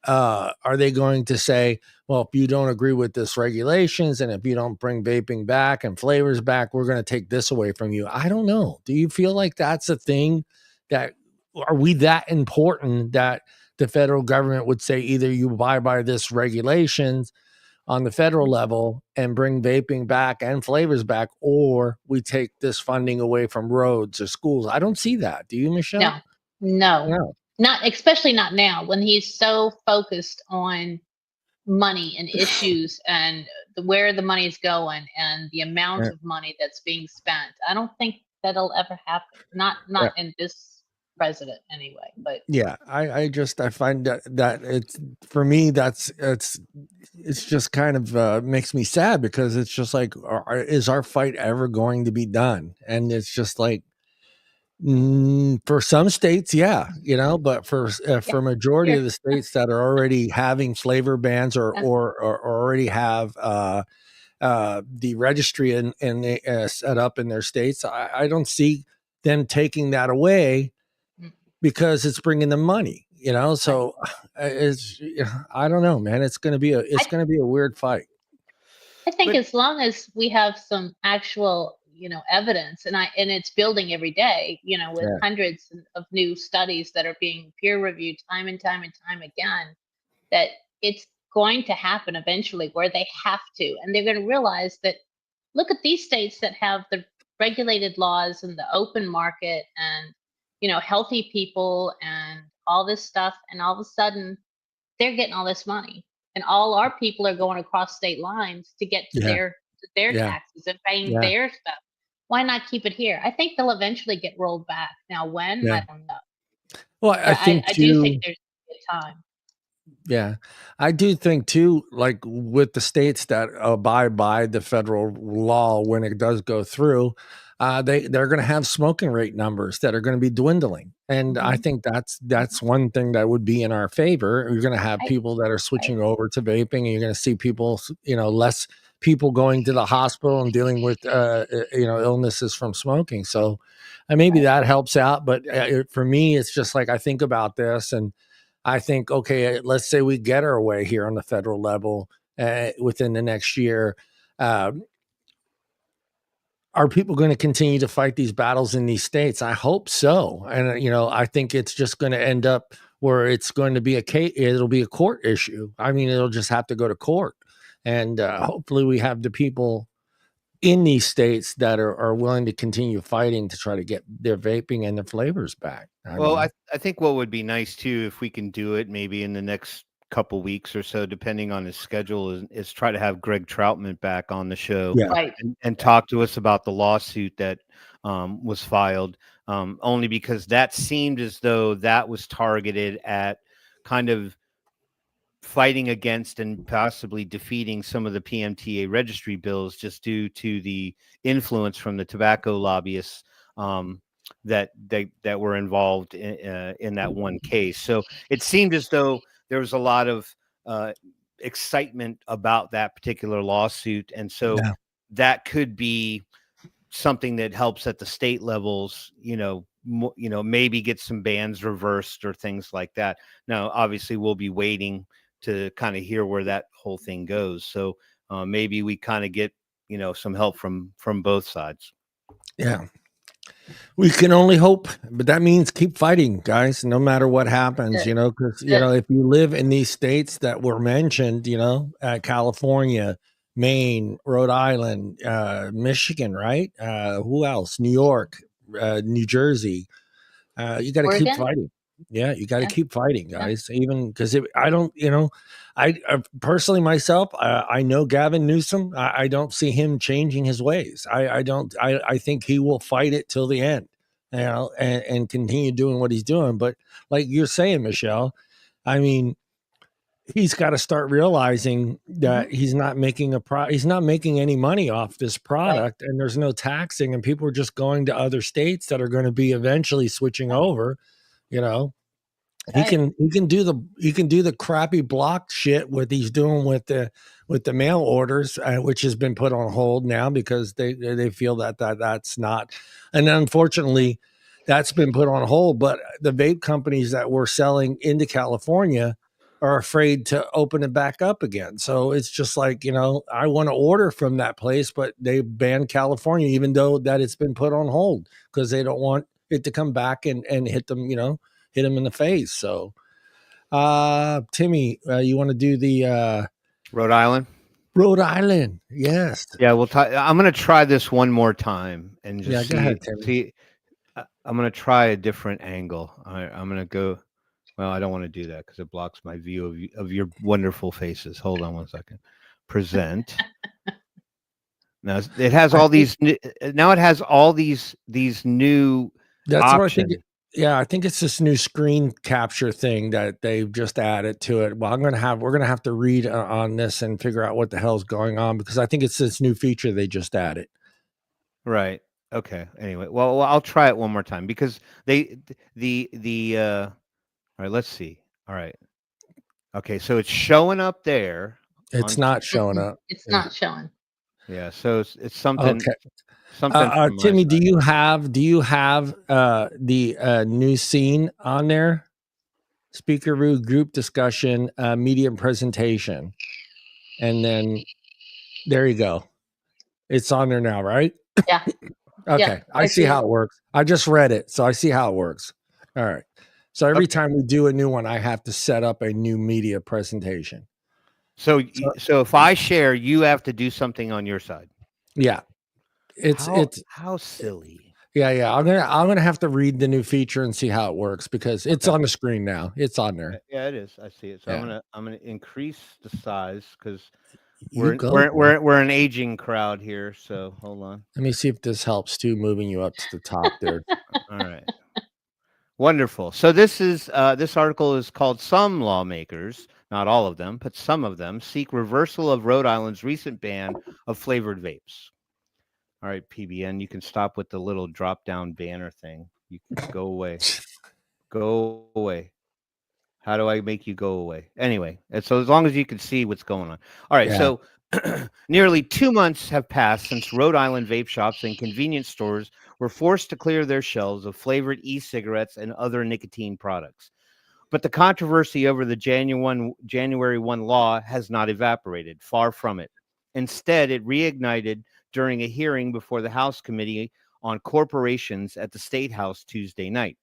Are they going to say, well, if you don't agree with this regulations and if you don't bring vaping back and flavors back, we're going to take this away from you? I don't know. Do you feel like that's a thing? Are we that important that the federal government would say either you abide by this regulations on the federal level and bring vaping back and flavors back, or we take this funding away from roads or schools? I don't see that. Do you, Michelle? No. Not, especially not now when he's so focused on money and issues and where the money is going and the amount of money that's being spent. I don't think that'll ever happen. Not in this president anyway. But yeah, I find that it's, for me, it's just kind of makes me sad, because it's just like, is our fight ever going to be done? And it's just like, for some states, yeah, but for majority of the states that are already having flavor bans or already have the registry and set up in their states, I don't see them taking that away because it's bringing them money, So it's, I don't know, man. It's going to be a weird fight. I think as long as we have some actual evidence, and it's building every day, with hundreds of new studies that are being peer reviewed time and time and time again, that it's going to happen eventually where they have to, and they're going to realize that, look at these states that have the regulated laws and the open market and, healthy people and all this stuff. And all of a sudden they're getting all this money, and all our people are going across state lines to get to their taxes and paying their stuff. Why not keep it here? I think they'll eventually get rolled back. Now, when? I don't know. Well, I do think there's a time. Yeah, I do think too, like with the states that abide by the federal law, when it does go through, they're going to have smoking rate numbers that are going to be dwindling. And I think that's one thing that would be in our favor. You're going to have people that are switching over to vaping, and you're going to see people, less people going to the hospital and dealing with, illnesses from smoking. So maybe that helps out. But for me, it's just like, I think about this and I think, okay, let's say we get our way here on the federal level within the next year. Are people going to continue to fight these battles in these states? I hope so. And, I think it's just going to end up where it's going to be it'll be a court issue. I mean, it'll just have to go to court. And hopefully we have the people in these states that are willing to continue fighting to try to get their vaping and their flavors back. I think what would be nice too, if we can do it maybe in the next couple weeks or so, depending on his schedule, is try to have Greg Troutman back on the show and talk to us about the lawsuit that was filed, only because that seemed as though that was targeted at kind of fighting against and possibly defeating some of the PMTA registry bills, just due to the influence from the tobacco lobbyists that were involved in that one case. So it seemed as though there was a lot of excitement about that particular lawsuit, and so that could be something that helps at the state levels. Maybe get some bans reversed or things like that. Now, obviously, we'll be waiting to kind of hear where that whole thing goes. So maybe we kind of get, some help from both sides. Yeah. We can only hope, but that means keep fighting, guys, no matter what happens, because, if you live in these states that were mentioned, California, Maine, Rhode Island, Michigan, right? Who else? New York, New Jersey. You got to keep fighting. Yeah, you got to keep fighting, guys. Even because I don't, I personally myself, I know Gavin Newsom. I don't see him changing his ways. I think he will fight it till the end, and continue doing what he's doing. But like you're saying, Michelle, I mean, he's got to start realizing that he's not making he's not making any money off this product, and there's no taxing, and people are just going to other states that are going to be eventually switching over. He can do the crappy block shit what he's doing with the mail orders, which has been put on hold now because they feel that's not, and unfortunately that's been put on hold. But the vape companies that were selling into California are afraid to open it back up again. So it's just like, I want to order from that place, but they banned California, even though that it's been put on hold because they don't want it to come back and hit them, hit him in the face. So, Timmy, you want to do the Rhode Island? Rhode Island, yes. Yeah, I'm going to try this one more time and just go ahead, Timmy. I'm going to try a different angle. I'm going to go. Well, I don't want to do that because it blocks my view of your wonderful faces. Hold on one second. Present. Now it has all these. Now it has all these new. That's options. what I think. Yeah, I think it's this new screen capture thing that they've just added to it. Well, we're gonna have to read on this and figure out what the hell's going on because I think it's this new feature they just added. Right. Okay. Anyway, well, I'll try it one more time because the all right, let's see. All right. Okay, so it's showing up there. It's not showing up. It's not showing. Yeah, so it's something. Okay. Something. Timmy, do you have the new scene on there? Speaker room, group discussion, medium presentation, and then there you go. It's on there now, right? Yeah. Okay, yeah, I see how it works. I just read it, so I see how it works. All right. So every time we do a new one, I have to set up a new media presentation. So if I share, you have to do something on your side. Yeah. It's how silly. Yeah. I'm gonna have to read the new feature and see how it works because it's on the screen now. It's on there. Yeah, it is. I see it. So yeah. I'm gonna increase the size because we're an aging crowd here. So hold on. Let me see if this helps too. Moving you up to the top there. All right. Wonderful. So this article is called "Some Lawmakers, not all of them, but some of them, seek reversal of Rhode Island's recent ban of flavored vapes." All right, PBN, you can stop with the little drop-down banner thing. You can go away. Go away. How do I make you go away? Anyway, so as long as you can see what's going on. All right, so nearly 2 months have passed since Rhode Island vape shops and convenience stores were forced to clear their shelves of flavored e-cigarettes and other nicotine products. But the controversy over the January 1 law has not evaporated. Far from it. Instead, it reignited during a hearing before the House Committee on Corporations at the State House Tuesday night.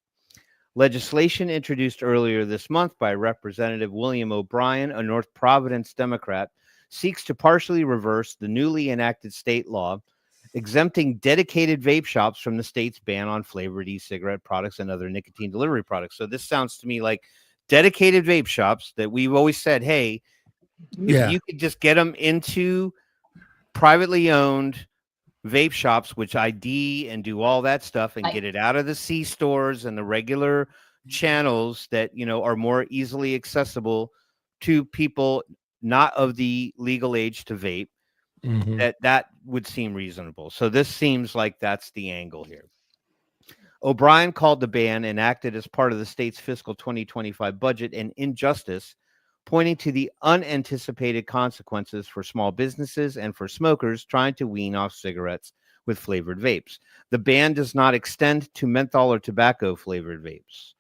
Legislation introduced earlier this month by Representative William O'Brien, a North Providence Democrat, seeks to partially reverse the newly enacted state law exempting dedicated vape shops from the state's ban on flavored e-cigarette products and other nicotine delivery products. So this sounds to me like dedicated vape shops that we've always said, hey, if you could just get them into privately owned vape shops, which ID and do all that stuff and get it out of the C stores and the regular channels that, are more easily accessible to people not of the legal age to vape, that would seem reasonable. So this seems like that's the angle here. O'Brien called the ban enacted as part of the state's fiscal 2025 budget an injustice, pointing to the unanticipated consequences for small businesses and for smokers trying to wean off cigarettes with flavored vapes. The ban does not extend to menthol or tobacco flavored vapes,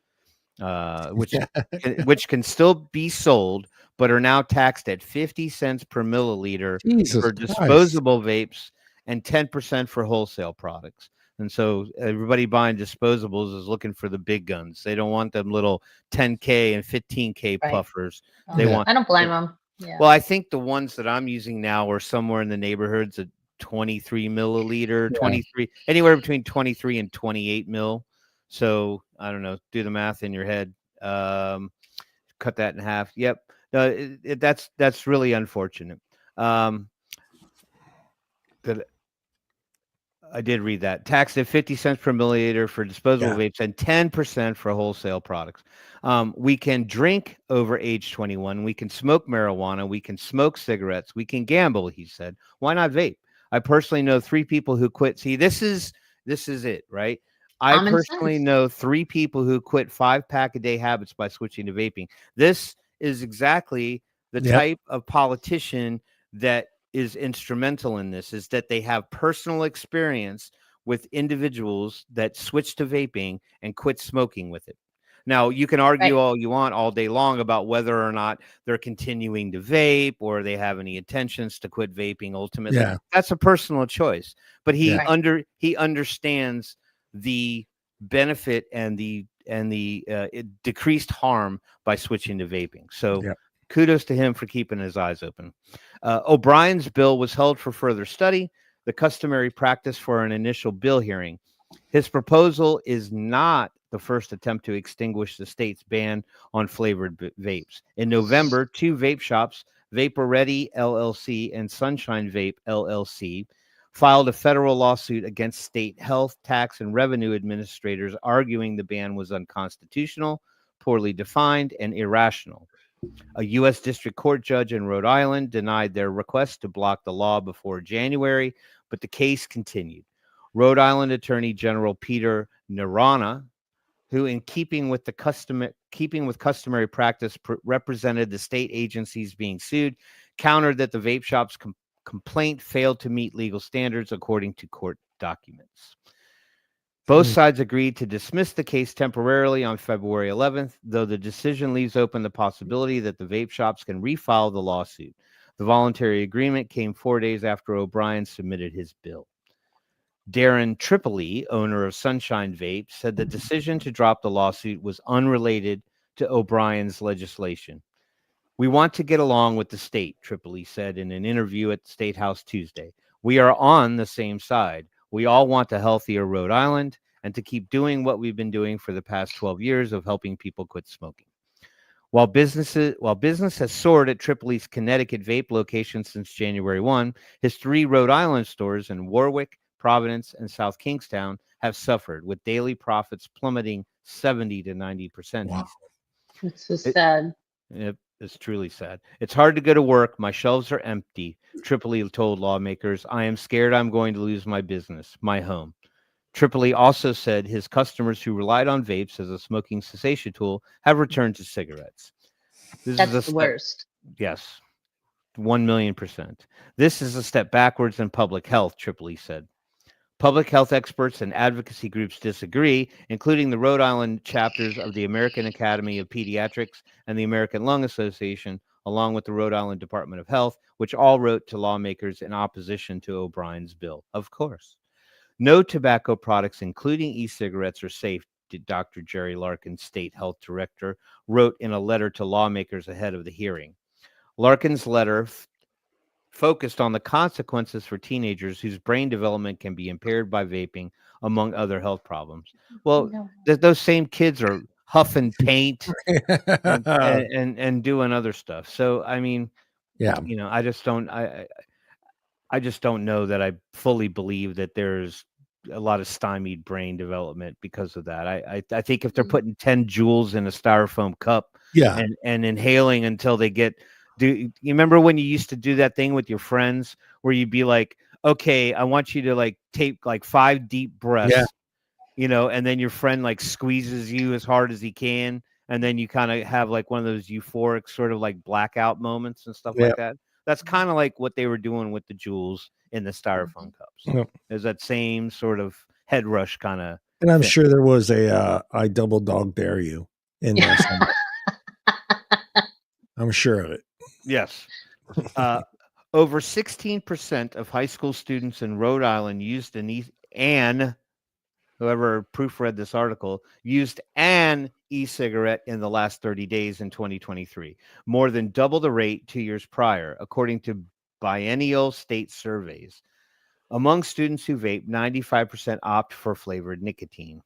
which can still be sold, but are now taxed at 50 cents per milliliter for disposable vapes and 10% for wholesale products. And so everybody buying disposables is looking for the big guns. They don't want them little 10K and 15K puffers. They want. I don't blame them. Yeah. Well, I think the ones that I'm using now are somewhere in the neighborhoods of 23 milliliter, 23, anywhere between 23 and 28 mil. So I don't know, do the math in your head. Cut that in half. Yep. That's really unfortunate. I did read that. Taxed at 50 cents per milliliter for disposable vapes and 10% for wholesale products. We can drink over age 21. We can smoke marijuana. We can smoke cigarettes. We can gamble, he said. Why not vape? I personally know 3 people who quit. See, this is it, right? I personally know 3 people who quit 5-pack a day habits by switching to vaping. This is exactly the type of politician that is instrumental in this, is that they have personal experience with individuals that switch to vaping and quit smoking with it. Now, you can argue all you want all day long about whether or not they're continuing to vape or they have any intentions to quit vaping ultimately. That's a personal choice. But he understands the benefit and the decreased harm by switching to vaping. So kudos to him for keeping his eyes open. O'Brien's bill was held for further study, the customary practice for an initial bill hearing. His proposal is not the first attempt to extinguish the state's ban on flavored vapes. In November, 2 vape shops, Vapor Ready LLC and Sunshine Vape LLC, filed a federal lawsuit against state health, tax, and revenue administrators, arguing the ban was unconstitutional, poorly defined, and irrational. A U.S. District Court judge in Rhode Island denied their request to block the law before January, but the case continued. Rhode Island Attorney General Peter Narana, who, in keeping with customary practice, represented the state agencies being sued, countered that the vape shop's complaint failed to meet legal standards according to court documents. Both sides agreed to dismiss the case temporarily on February 11th, though the decision leaves open the possibility that the vape shops can refile the lawsuit. The voluntary agreement came 4 days after O'Brien submitted his bill. Darren Tripoli, owner of Sunshine Vape, said the decision to drop the lawsuit was unrelated to O'Brien's legislation. We want to get along with the state, Tripoli said in an interview at the State House Tuesday. We are on the same side. We all want a healthier Rhode Island and to keep doing what we've been doing for the past 12 years of helping people quit smoking. While business has soared at Tripoli's Connecticut vape location since January 1, his 3 Rhode Island stores in Warwick, Providence, and South Kingstown have suffered, with daily profits plummeting 70 to 90%. Wow. It's so sad. It's truly sad. It's hard to go to work. My shelves are empty, Tripoli told lawmakers. I am scared I'm going to lose my business, my home. Tripoli also said his customers who relied on vapes as a smoking cessation tool have returned to cigarettes. That's the worst. Yes, 1,000,000%. This is a step backwards in public health, Tripoli said. Public health experts and advocacy groups disagree, including the Rhode Island chapters of the American Academy of Pediatrics and the American Lung Association, along with the Rhode Island Department of Health, which all wrote to lawmakers in opposition to O'Brien's bill. Of course. No tobacco products, including e-cigarettes, are safe, Dr. Jerry Larkin, state health director, wrote in a letter to lawmakers ahead of the hearing. Larkin's letter focused on the consequences for teenagers whose brain development can be impaired by vaping, among other health problems. Well, those same kids are huffing paint and doing other stuff. So, I mean, I just don't know that I fully believe that there's a lot of stymied brain development because of that. I think if they're putting 10 joules in a styrofoam cup and inhaling until they get. Do you remember when you used to do that thing with your friends where you'd be like, okay, I want you to like take like 5 deep breaths, and then your friend like squeezes you as hard as he can. And then you kind of have like one of those euphoric sort of like blackout moments and stuff like that. That's kind of like what they were doing with the joules in the styrofoam cups. There's that same sort of head rush kind of. And I'm sure there was a I double dog dare you in there somewhere. I'm sure of it. Yes. Over 16% of high school students in Rhode Island used whoever proofread this article, used an e-cigarette in the last 30 days in 2023, more than double the rate 2 years prior, according to biennial state surveys. Among students who vape, 95% opt for flavored nicotine.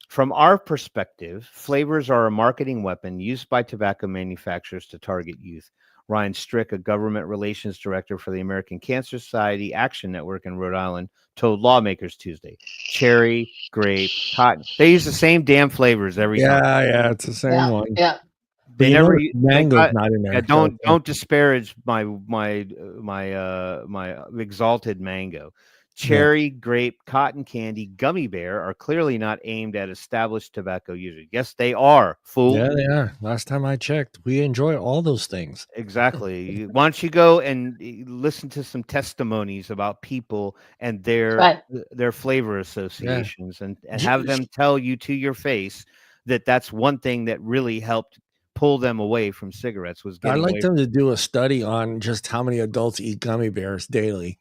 From our perspective, flavors are a marketing weapon used by tobacco manufacturers to target youth. Ryan Strick, a government relations director for the American Cancer Society Action Network in Rhode Island, told lawmakers Tuesday. Cherry, grape, cotton. They use the same damn flavors every time. Yeah, it's the same one. Yeah. They never mango's not in there. Yeah, don't disparage my exalted mango. Cherry, grape, cotton candy, gummy bear are clearly not aimed at established tobacco users. Yes, they are, fool. Yeah, they are. Last time I checked, we enjoy all those things. Exactly. Why don't you go and listen to some testimonies about people and their flavor associations, and have them tell you to your face that that's one thing that really helped pull them away from cigarettes. I'd like them to do a study on just how many adults eat gummy bears daily.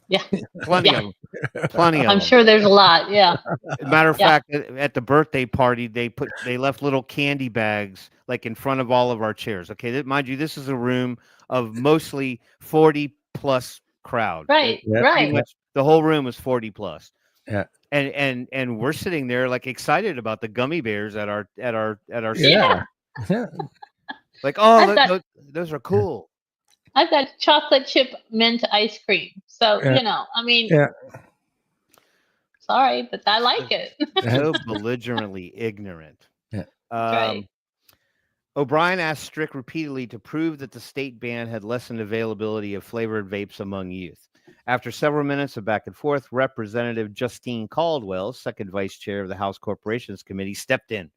Yeah, plenty of them. Plenty of them. I'm sure there's a lot. Yeah. Matter of fact, at the birthday party, they left little candy bags like in front of all of our chairs. Okay, mind you, this is a room of mostly 40+ crowd. Right, right. Much, the whole room was 40+. Yeah. And we're sitting there like excited about the gummy bears at our yeah. Like, oh, those are cool. I've got chocolate chip mint ice cream. So, I mean, sorry, but I like it. So belligerently ignorant. Yeah. Right. O'Brien asked Strick repeatedly to prove that the state ban had lessened availability of flavored vapes among youth. After several minutes of back and forth, Representative Justine Caldwell, second vice chair of the House Corporations Committee, stepped in.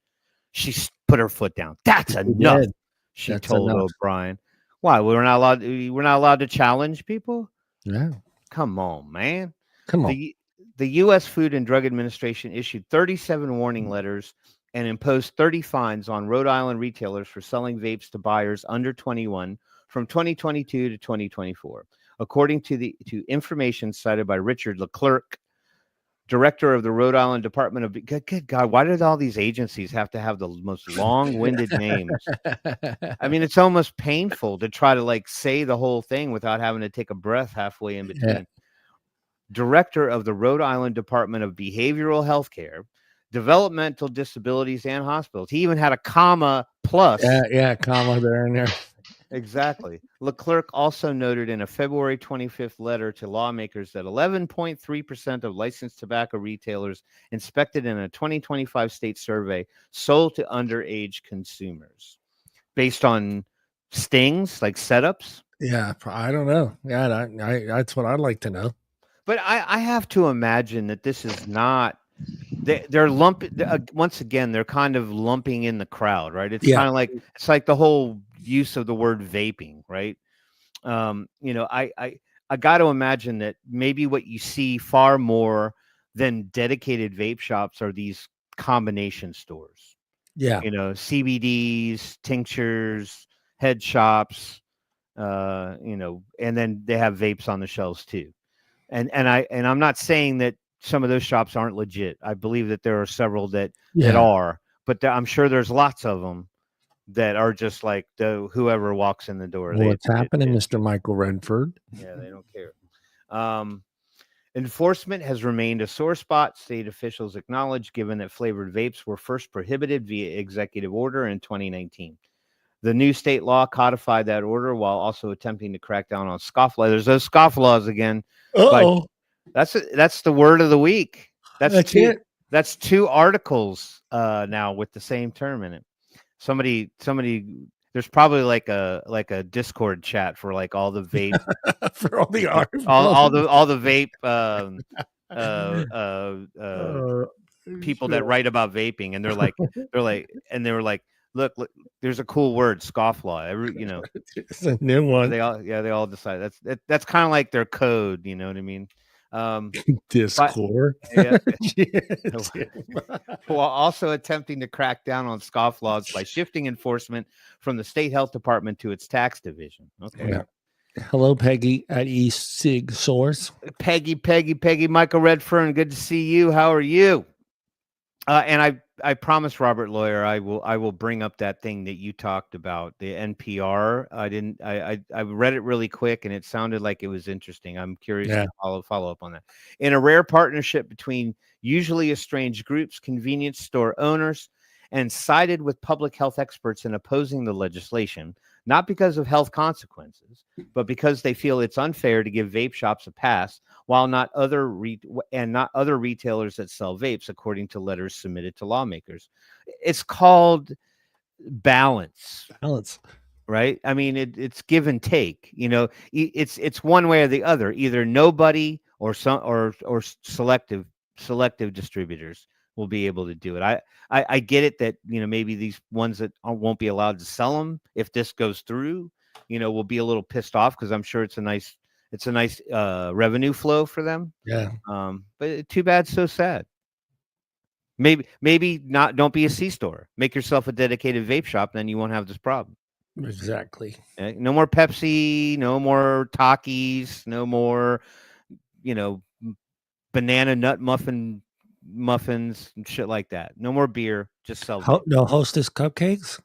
She put her foot down. That's enough, she told O'Brien. Why? We're not allowed to challenge people? Yeah. Come on, man. Come on. The U.S. Food and Drug Administration issued 37 warning letters and imposed 30 fines on Rhode Island retailers for selling vapes to buyers under 21 from 2022 to 2024, according to information cited by Richard Leclerc, director of the Rhode Island Department of... Good God, why did all these agencies have to have the most long-winded names? I mean, it's almost painful to try to say the whole thing without having to take a breath halfway in between. Yeah. Director of the Rhode Island Department of Behavioral Health Care, Developmental Disabilities and Hospitals. He even had a comma plus. Yeah, comma there and there. Exactly. Leclerc also noted in a February 25th letter to lawmakers that 11.3% of licensed tobacco retailers inspected in a 2025 state survey sold to underage consumers based on stings, like setups. Yeah, I don't know. Yeah, that's what I'd like to know. But I have to imagine that this is not... They're lumping... once again, they're kind of lumping in the crowd, right? It's kind of like... It's like the whole use of the word vaping, right? I got to imagine that maybe what you see far more than dedicated vape shops are these combination stores. Yeah. CBDs, tinctures, head shops, and then they have vapes on the shelves too. And I'm not saying that some of those shops aren't legit. I believe that there are several that are, but I'm sure there's lots of them that are just like whoever walks in the door. What's happening, Mr. Michael Redford? Yeah, they don't care. Enforcement has remained a sore spot, state officials acknowledge, given that flavored vapes were first prohibited via executive order in 2019. The new state law codified that order while also attempting to crack down on scofflaws. There's those scofflaws again. Oh, that's the word of the week. That's it. That's 2 articles now with the same term in it. Somebody, there's probably like a Discord chat for like all the vape for all the all the vape people that write about vaping, and they were like, look, there's a cool word, scofflaw. It's a new one. They all decide that's kind of like their code. You know what I mean? Discord. While also attempting to crack down on scofflaws by shifting enforcement from the state health department to its tax division. Okay. Hello, Peggy at East Sig Source. Peggy, Michael Redfern, good to see you. How are you? And I promised Robert Lawyer I will bring up that thing that you talked about, the NPR. I read it really quick and it sounded like it was interesting. I'm curious to follow up on that. In a rare partnership between usually estranged groups, convenience store owners, and sided with public health experts in opposing the legislation, not because of health consequences, but because they feel it's unfair to give vape shops a pass while not other retailers that sell vapes, according to letters submitted to lawmakers. It's called balance. Right? I mean, it's give and take. You know, it's one way or the other. Either nobody or selective distributors will be able to do it. I get it that, you know, maybe these ones that won't be allowed to sell them if this goes through, you know, will be a little pissed off because I'm sure it's a nice revenue flow for them. Yeah. But too bad, so sad. Maybe not. Don't be a C-store. Make yourself a dedicated vape shop, then you won't have this problem. Exactly. No more Pepsi. No more Takis. No more, you know, banana nut muffins and shit like that. No more beer. Just sell. No Hostess cupcakes.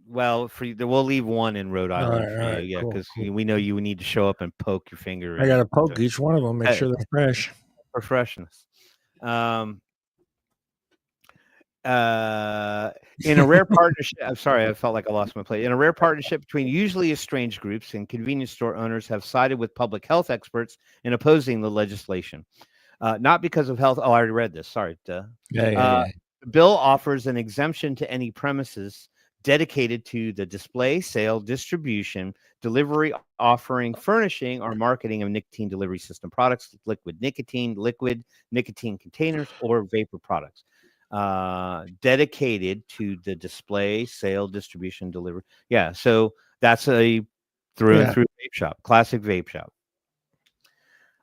Well, we'll leave one in Rhode Island for you, yeah, because we know you need to show up and poke your finger. I got to poke each one of them, make sure they're fresh. For freshness. In a rare partnership, I'm sorry, I felt like I lost my place. In a rare partnership between usually estranged groups and convenience store owners have sided with public health experts in opposing the legislation. Not because of health. Oh, I already read this. Sorry. The bill offers an exemption to any premises dedicated to the display, sale, distribution, delivery, offering, furnishing, or marketing of nicotine delivery system products, liquid nicotine containers, or vapor products. Dedicated to the display, sale, distribution, delivery. Yeah, so that's a through and through vape shop, classic vape shop.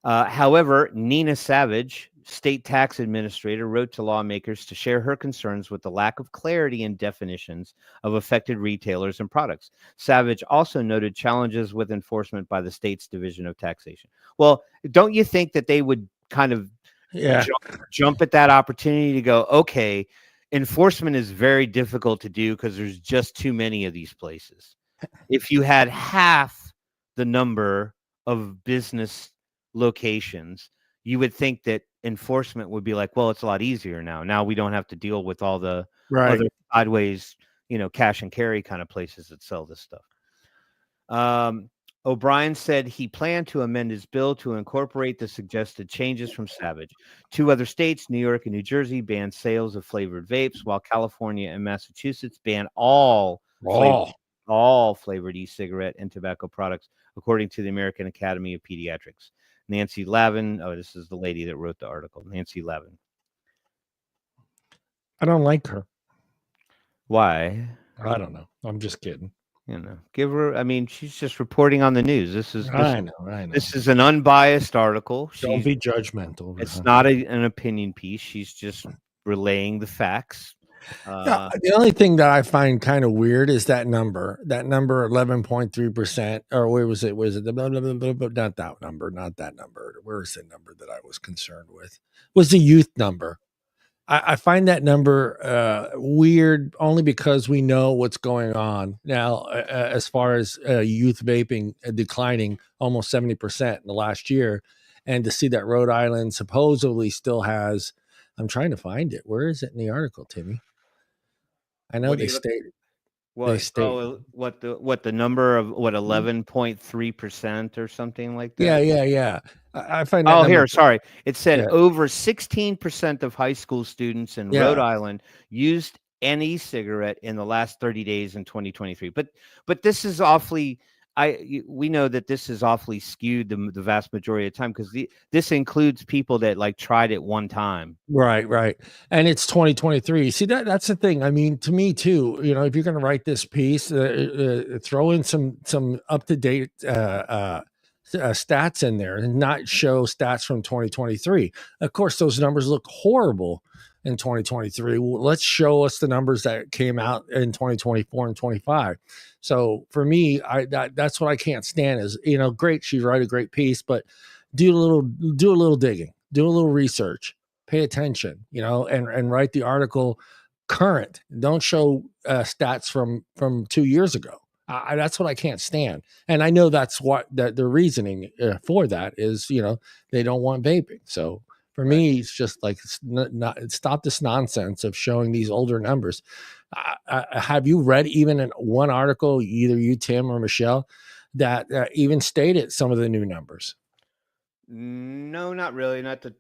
However, Nina Savage, state tax administrator, wrote to lawmakers to share her concerns with the lack of clarity in definitions of affected retailers and products. Savage also noted challenges with enforcement by the state's Division of Taxation. Well, don't you think that they would kind of jump at that opportunity to go, okay, enforcement is very difficult to do because there's just too many of these places. If you had half the number of business locations, you would think that enforcement would be like, well, it's a lot easier now. Now we don't have to deal with all the other sideways, you know, cash and carry kind of places that sell this stuff. O'Brien said he planned to amend his bill to incorporate the suggested changes from Savage. 2 other states, New York and New Jersey, banned sales of flavored vapes, while California and Massachusetts banned all flavored e-cigarette and tobacco products, according to the American Academy of Pediatrics. Nancy Lavin. This is the lady that wrote the article. Nancy Lavin. I don't like her. Why? I don't know. I'm just kidding. You know, give her. I mean, she's just reporting on the news. I know. This is an unbiased article. Don't be judgmental. It's not an opinion piece. She's just relaying the facts. The only thing that I find kind of weird is that number 11.3%, or where was it? Was it the not that number? Where is the number that I was concerned with? Was the youth number. I find that number weird only because we know what's going on now as far as youth vaping declining almost 70% in the last year. And to see that Rhode Island supposedly still has, I'm trying to find it. Where is it in the article, Timmy? I know they stated. What the number of 11.3% or something like that? Yeah. I find that here, sorry. It said over 16% of high school students in Rhode Island used an e-cigarette in the last 30 days in 2023. But this is awfully, we know that this is awfully skewed the vast majority of the time, because this includes people that like tried it one time. Right. And it's 2023. See, that's the thing. I mean, to me too, you know, if you're going to write this piece, throw in some up-to-date stats in there and not show stats from 2023. Of course, those numbers look horrible. in 2023. Well, let's show us the numbers that came out in 2024 and 25. So for me, that's what I can't stand is, great, she write a great piece, but do a little digging, do a little research, pay attention, and write the article current. Don't show stats from 2 years ago. That's what I can't stand. And I know that's what their reasoning for that is, they don't want vaping. So for me, it's just like, stop this nonsense of showing these older numbers. Have you read even in one article, either you, Tim, or Michelle, that even stated some of the new numbers? No, not really. Not the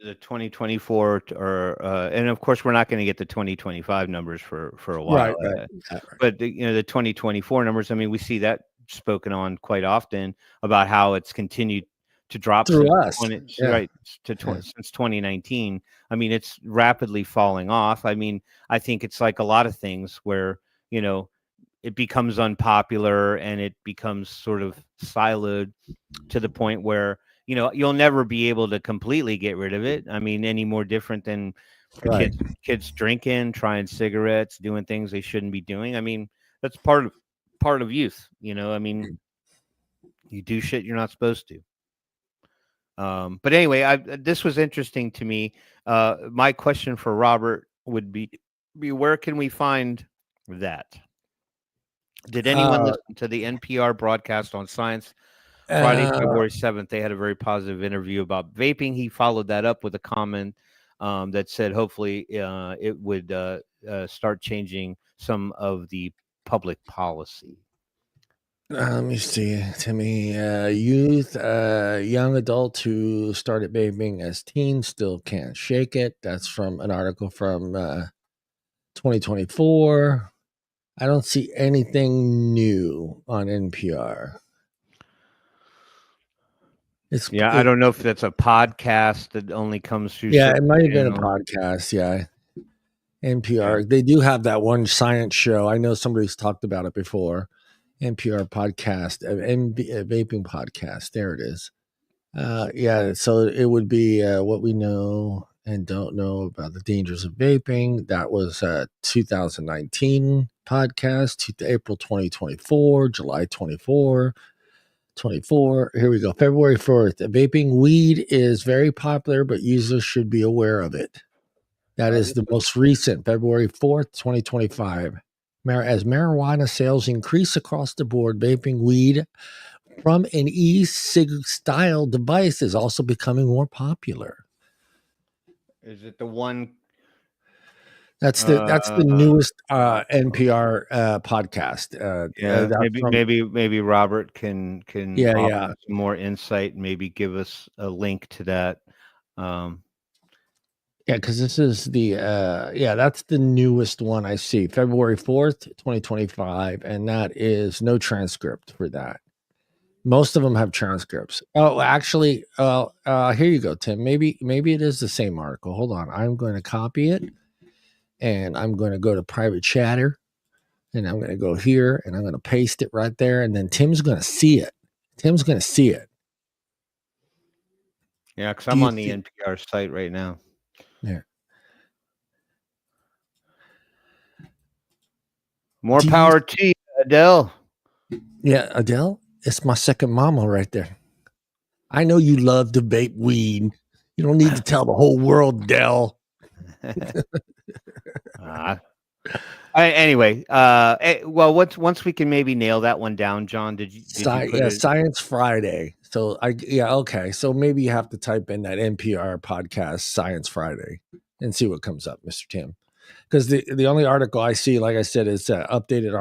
2024 and of course we're not going to get the 2025 numbers for a while. Right. But the 2024 numbers, I mean, we see that spoken on quite often about how it's continued to drop through since 2019. I mean, it's rapidly falling off. I mean, I think it's like a lot of things where, it becomes unpopular and it becomes sort of siloed to the point where you'll never be able to completely get rid of it. I mean, any more different than kids drinking, trying cigarettes, doing things they shouldn't be doing. I mean, that's part of youth. I mean, you do shit you're not supposed to. But anyway, this was interesting to me. My question for Robert would be where can we find that? Did anyone listen to the NPR broadcast on Science Friday, February 7th? They had a very positive interview about vaping. He followed that up with a comment that said hopefully it would start changing some of the public policy. Let me see, Timmy. Youth, young adults who started vaping as teens still can't shake it. That's from an article from 2024. I don't see anything new on NPR. I don't know if that's a podcast that only comes through. Yeah, it might have been a podcast. Yeah. NPR. Yeah. They do have that one science show. I know somebody's talked about it before. NPR podcast, vaping podcast. There it is. So it would be what we know and don't know about the dangers of vaping. That was 2019 podcast, April 2024, July 24. Here we go. February 4th. Vaping weed is very popular, but users should be aware of it. That is the most recent, February 4th, 2025. As marijuana sales increase across the board, vaping weed from an e-cig style device is also becoming more popular. Is it the one? That's the newest NPR podcast. Maybe Robert can offer some more insight. Maybe give us a link to that. Because this is the that's the newest one I see, February 4th, 2025, and that is no transcript for that. Most of them have transcripts. Oh, actually, here you go, Tim. Maybe it is the same article. Hold on, I'm going to copy it, and I'm going to go to private chatter, and I'm going to go here, and I'm going to paste it right there, and then Tim's going to see it. Yeah, because I'm on the NPR site right now. Yeah. More power to you, Adele. Yeah, Adele, it's my second mama right there. I know you love to vape weed. You don't need to tell the whole world, Adele. Anyway, well, once we can maybe nail that one down, John, did you Science Friday. So okay. So maybe you have to type in that NPR podcast Science Friday and see what comes up, Mr. Tim. Because the only article I see, like I said, is an updated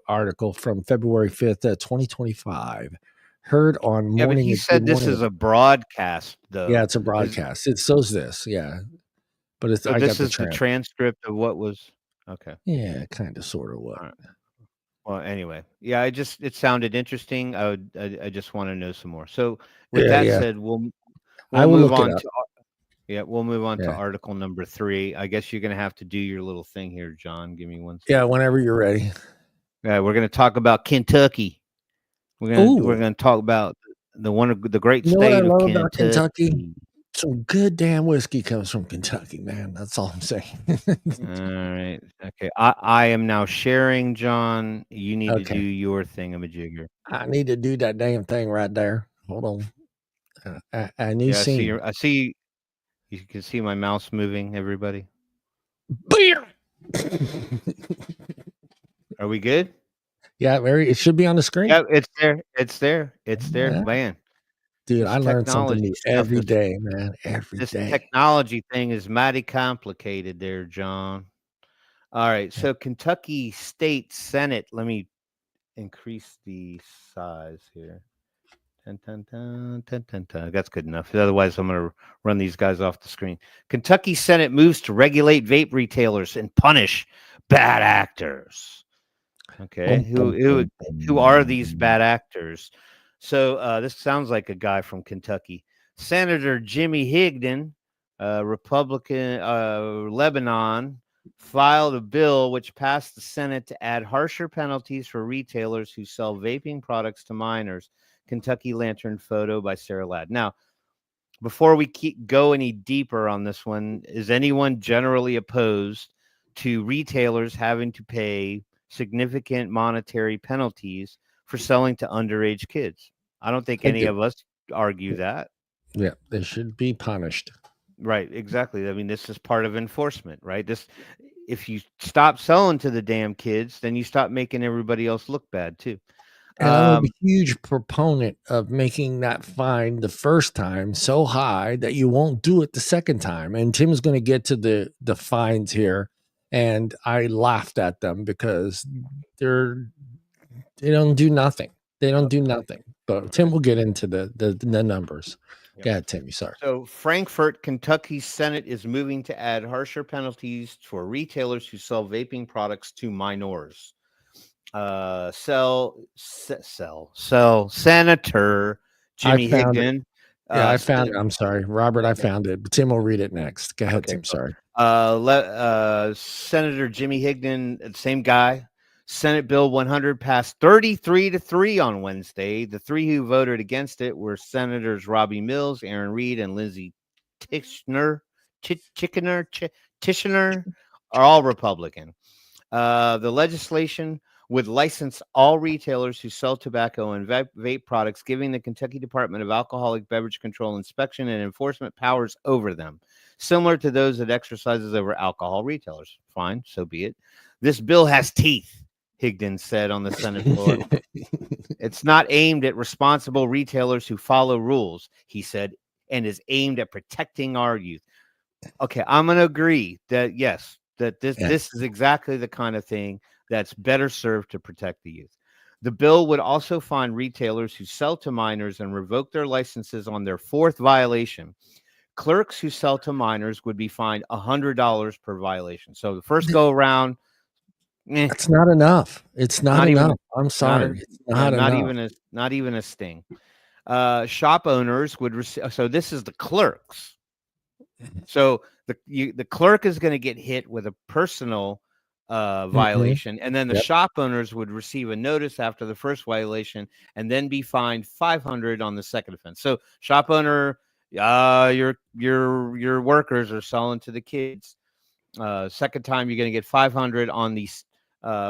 article from February 5th, 2025. Heard on morning. Yeah, but he said this is a broadcast, though. Yeah, it's a broadcast. It shows this, yeah. But it's this is the transcript of what was. Okay. Yeah, kind of, sort of what. Right. Well, anyway, yeah, it sounded interesting. I just want to know some more. So with that said, we'll move on to. We'll move on to article number 3. I guess you're going to have to do your little thing here, John. Give me one second. Yeah, whenever you're ready. Yeah, we're going to talk about Kentucky. We're going to talk about the great state of Kentucky. Some good damn whiskey comes from Kentucky, man. That's all I'm saying. All right. Okay. I am now sharing, John. You need to do your thingamajigger. I need to do that damn thing right there. Hold on. A new scene. I see. You can see my mouse moving. Everybody. Beer. Are we good? Yeah, it should be on the screen. Yeah, it's there. It's there. It's there, Yeah. man. Dude, I learned something new every day, man. This technology thing is mighty complicated there, John. All right. So Kentucky State Senate. Let me increase the size here. 10. That's good enough. Otherwise, I'm going to run these guys off the screen. Kentucky Senate moves to regulate vape retailers and punish bad actors. Okay, who are these bad actors? So this sounds like a guy from Kentucky. Senator Jimmy Higdon, Republican, Lebanon, filed a bill which passed the Senate to add harsher penalties for retailers who sell vaping products to minors. Kentucky Lantern photo by Sarah Ladd. Now, before we go any deeper on this one, is anyone generally opposed to retailers having to pay significant monetary penalties for selling to underage kids? I don't think any of us argue that. Yeah, they should be punished. Right, exactly. I mean, this is part of enforcement, right? If you stop selling to the damn kids, then you stop making everybody else look bad too. And I'm a huge proponent of making that fine the first time so high that you won't do it the second time. And Tim's going to get to the fines here, and I laughed at them because they don't do nothing. They don't do nothing. But Tim will get into the numbers. Yep. Go ahead, Timmy. Sorry. So Frankfort, Kentucky Senate is moving to add harsher penalties for retailers who sell vaping products to minors. Senator Jimmy Higdon. I found it. I'm sorry, Robert. I found it. But Tim will read it next. Go ahead, Tim. Sorry. Senator Jimmy Higdon, same guy. Senate Bill 100 passed 33-3 on Wednesday. The three who voted against it were Senators Robbie Mills, Aaron Reed, and Lindsey Tishner. Tishner are all Republican. The legislation would license all retailers who sell tobacco and vape products, giving the Kentucky Department of Alcoholic Beverage Control inspection and enforcement powers over them, similar to those it exercises over alcohol retailers. Fine, so be it. This bill has teeth, Higdon said on the Senate floor. It's not aimed at responsible retailers who follow rules, he said, and is aimed at protecting our youth. Okay, I'm going to agree that, yes, that this is exactly the kind of thing that's better served to protect the youth. The bill would also fine retailers who sell to minors and revoke their licenses on their fourth violation. Clerks who sell to minors would be fined $100 per violation. So the first go around, it's not enough. It's not enough. I'm sorry. It's not enough. Not even a sting. Shop owners would receive. So this is the clerks. So the clerk is going to get hit with a personal violation, and then the shop owners would receive a notice after the first violation and then be fined $500 on the second offense. So shop owner, your workers are selling to the kids. Second time you're going to get $500 on the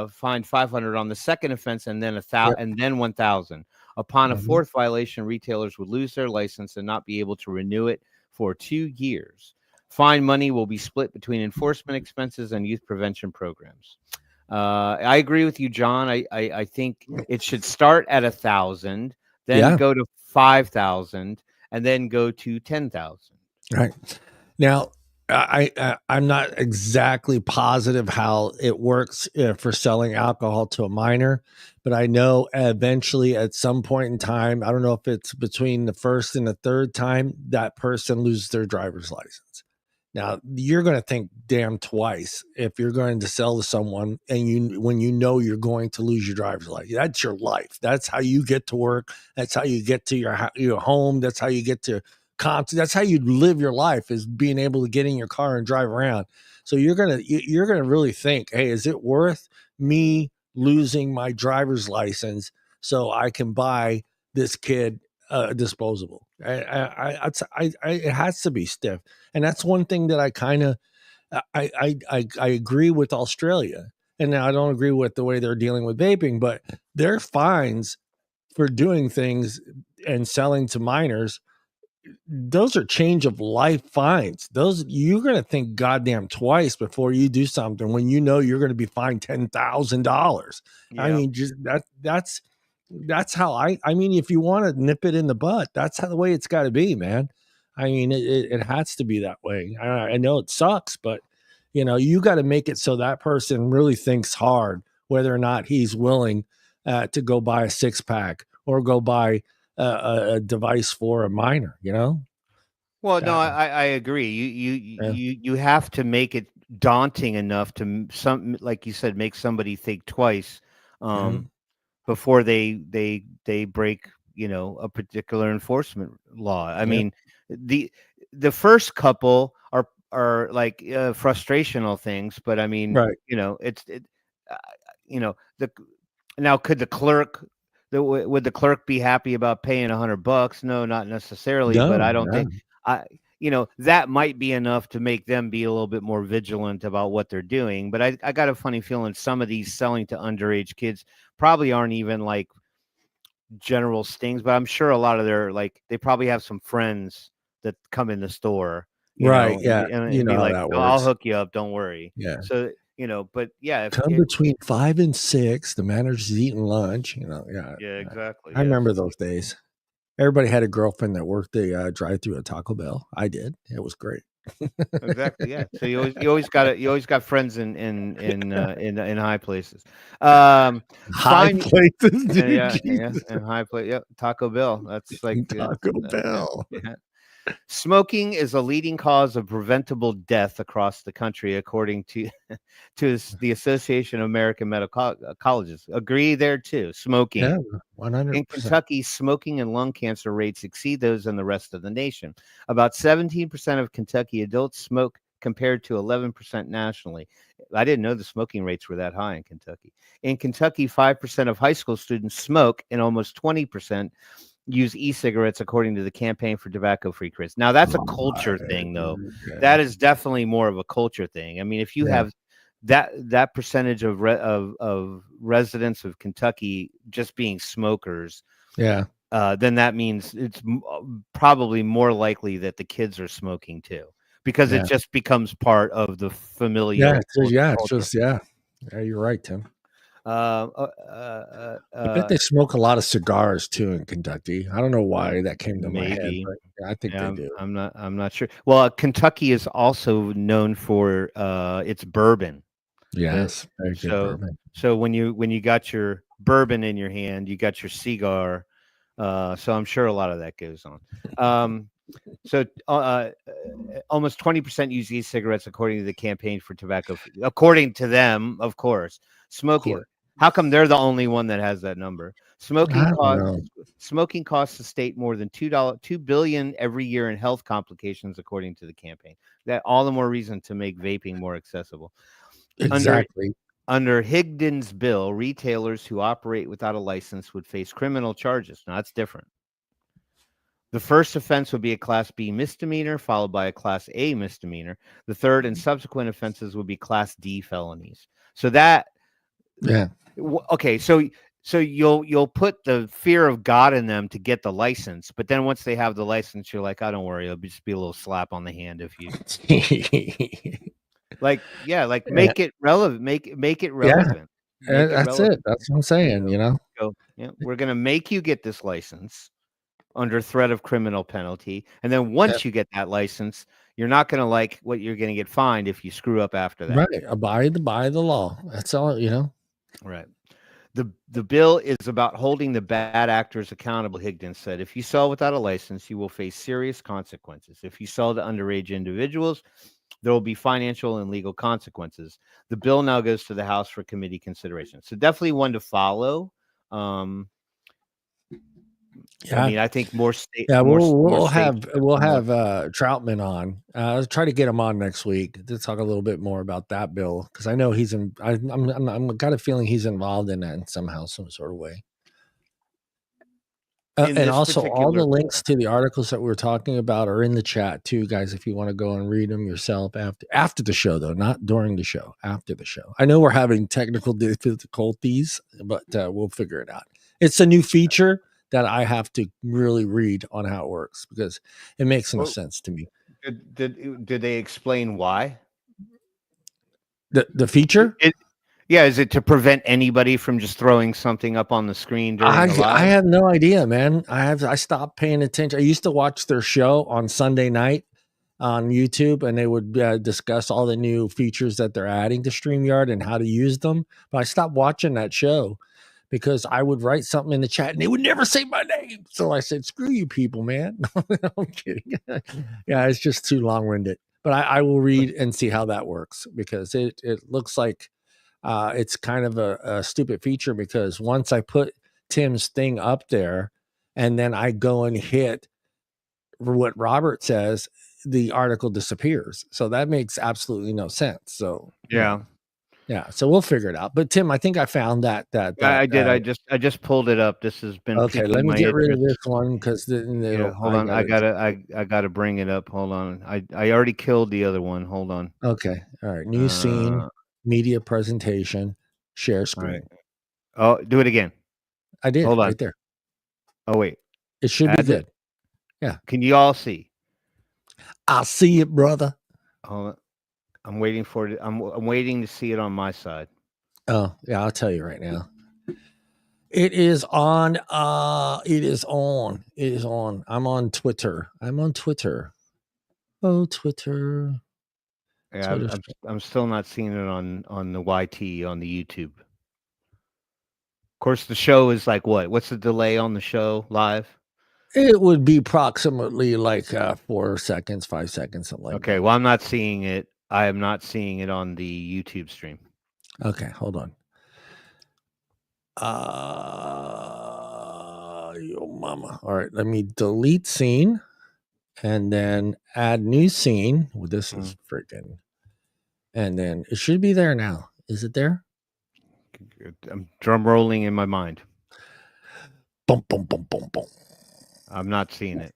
fined $500 on the second offense, and then and then $1,000. Upon a fourth violation, retailers would lose their license and not be able to renew it for 2 years. Fine money will be split between enforcement expenses and youth prevention programs. I agree with you, John. I think it should start at 1,000, then go to 5,000, and then go to 10,000. Right. Now, I'm not exactly positive how it works for selling alcohol to a minor, but I know eventually at some point in time, I don't know if it's between the first and the third time, that person loses their driver's license. Now, you're going to think damn twice if you're going to sell to someone and when you know you're going to lose your driver's license. That's your life. That's how you get to work. That's how you get to your home. That's how you get to that's how you live your life, is being able to get in your car and drive around. So you're gonna really think, hey, is it worth me losing my driver's license so I can buy this kid disposable? It has to be stiff, and that's one thing that I kind of I agree with Australia, and I don't agree with the way they're dealing with vaping, but their fines for doing things and selling to minors, those are change of life fines. Those, you're going to think goddamn twice before you do something when you know you're going to be fined $10,000. I mean, just that's how I mean, if you want to nip it in the butt, that's how the way it's got to be, man. I mean, it has to be that way. I know it sucks, but you know, you got to make it so that person really thinks hard whether or not he's willing to go buy a 6-pack or go buy a device for a minor, you know? Well, no, I agree. You have to make it daunting enough to like you said, make somebody think twice before they break, you know, a particular enforcement law. I mean, the first couple are like frustrational things, but I mean, you know, you know, now could the clerk would the clerk be happy about paying $100? No, not necessarily, but I don't think you know, that might be enough to make them be a little bit more vigilant about what they're doing. But I got a funny feeling some of these selling to underage kids probably aren't even like general stings, but I'm sure a lot of their, like, they probably have some friends that come in the store, you know, and be like, oh, I'll hook you up, don't worry. So, you know, but yeah, come between 5 and 6, the manager's eating lunch, you know. Exactly. I remember those days. Everybody had a girlfriend that worked the drive-through at Taco Bell. I did. It was great. Exactly. Yeah. So you always got friends in high places. High places. Dude, and high place. Yep. Taco Bell. That's like Taco Bell. Yeah. Smoking is a leading cause of preventable death across the country, according to the Association of American Medical Colleges. Agree there too. Smoking. Yeah, 100%. In Kentucky, smoking and lung cancer rates exceed those in the rest of the nation. About 17% of Kentucky adults smoke, compared to 11% nationally. I didn't know the smoking rates were that high in Kentucky. In Kentucky, 5% of high school students smoke, and almost 20% use e-cigarettes, according to the Campaign for Tobacco-Free Kids. Now, that's a culture thing, though. That is definitely more of a culture thing. I mean, if you have that percentage of residents of Kentucky just being smokers, then that means it's probably more likely that the kids are smoking too, because it just becomes part of the familial. You're right, Tim. I bet they smoke a lot of cigars too in Kentucky. I don't know why that came to my head, but I think they do. I'm not sure. Well, Kentucky is also known for its bourbon. Yes, very good bourbon. So when you got your bourbon in your hand, you got your cigar. So I'm sure a lot of that goes on. So almost 20% use e-cigarettes, according to the Campaign for Tobacco. According to them, of course. Smoking. How come they're the only one that has that number? Smoking costs the state more than $2 billion every year in health complications, according to the campaign. That all the more reason to make vaping more accessible. Exactly. Under Higdon's bill, retailers who operate without a license would face criminal charges. Now, that's different. The first offense would be a Class B misdemeanor, followed by a Class A misdemeanor. The third and subsequent offenses would be Class D felonies. So that, okay, so you'll put the fear of God in them to get the license, but then once they have the license, you're like, oh, don't worry, it'll just be a little slap on the hand if you make it relevant, make it relevant. That's it. That's what I'm saying, you know. So, we're gonna make you get this license under threat of criminal penalty, and then once you get that license, you're not going to like what you're going to get fined if you screw up after that. Right, abide by the law. That's all, you know. Right. The bill is about holding the bad actors accountable. Higdon said, if you sell without a license, you will face serious consequences. If you sell to underage individuals, there will be financial and legal consequences. The bill now goes to the House for committee consideration. So definitely one to follow. I mean, I think more state. Yeah, we'll have Troutman on. Let's try to get him on next week to talk a little bit more about that bill, because I know he's in. I'm got a feeling he's involved in that in somehow, some sort of way. And also, all the links to the articles that we're talking about are in the chat too, guys. If you want to go and read them yourself after the show, though, not during the show, after the show. I know we're having technical difficulties, but we'll figure it out. It's a new feature that I have to really read on how it works because it makes no sense to me. Did they explain why? The feature? Yeah, is it to prevent anybody from just throwing something up on the screen during the live? I have no idea, man. I stopped paying attention. I used to watch their show on Sunday night on YouTube, and they would discuss all the new features that they're adding to StreamYard and how to use them. But I stopped watching that show because I would write something in the chat and they would never say my name. So I said, screw you people, man. I'm kidding. Yeah, it's just too long-winded. But I will read and see how that works because it looks like it's kind of a stupid feature because once I put Tim's thing up there and then I go and hit what Robert says, the article disappears. So that makes absolutely no sense. So yeah. So we'll figure it out. But Tim, I think I found that I did. I just pulled it up. This has been okay. Let me get rid of this one because hold on. I gotta bring it up. Hold on. I already killed the other one. Hold on. Okay. All right. New scene. Media presentation, share screen. Right. Oh, do it again. I did. Hold on. Right there. Oh, wait. It should be good. Yeah. Can you all see? I see it, brother. Hold on. I'm waiting for it. I'm waiting to see it on my side. Oh, yeah. I'll tell you right now. It is on. It is on. It is on. I'm on Twitter. Oh, Twitter. Yeah, I'm still not seeing it on the YT on the YouTube. Of course, the show is like what? What's the delay on the show live? It would be approximately like 4 seconds, 5 seconds, something like that. Okay, well, I'm not seeing it. I am not seeing it on the YouTube stream. Okay, hold on. Yo mama. All right, let me delete scene and then add new scene. Well, this is freaking. And then it should be there now. Is it there? I'm drum rolling in my mind. Boom, boom, boom, boom, boom. I'm not seeing it.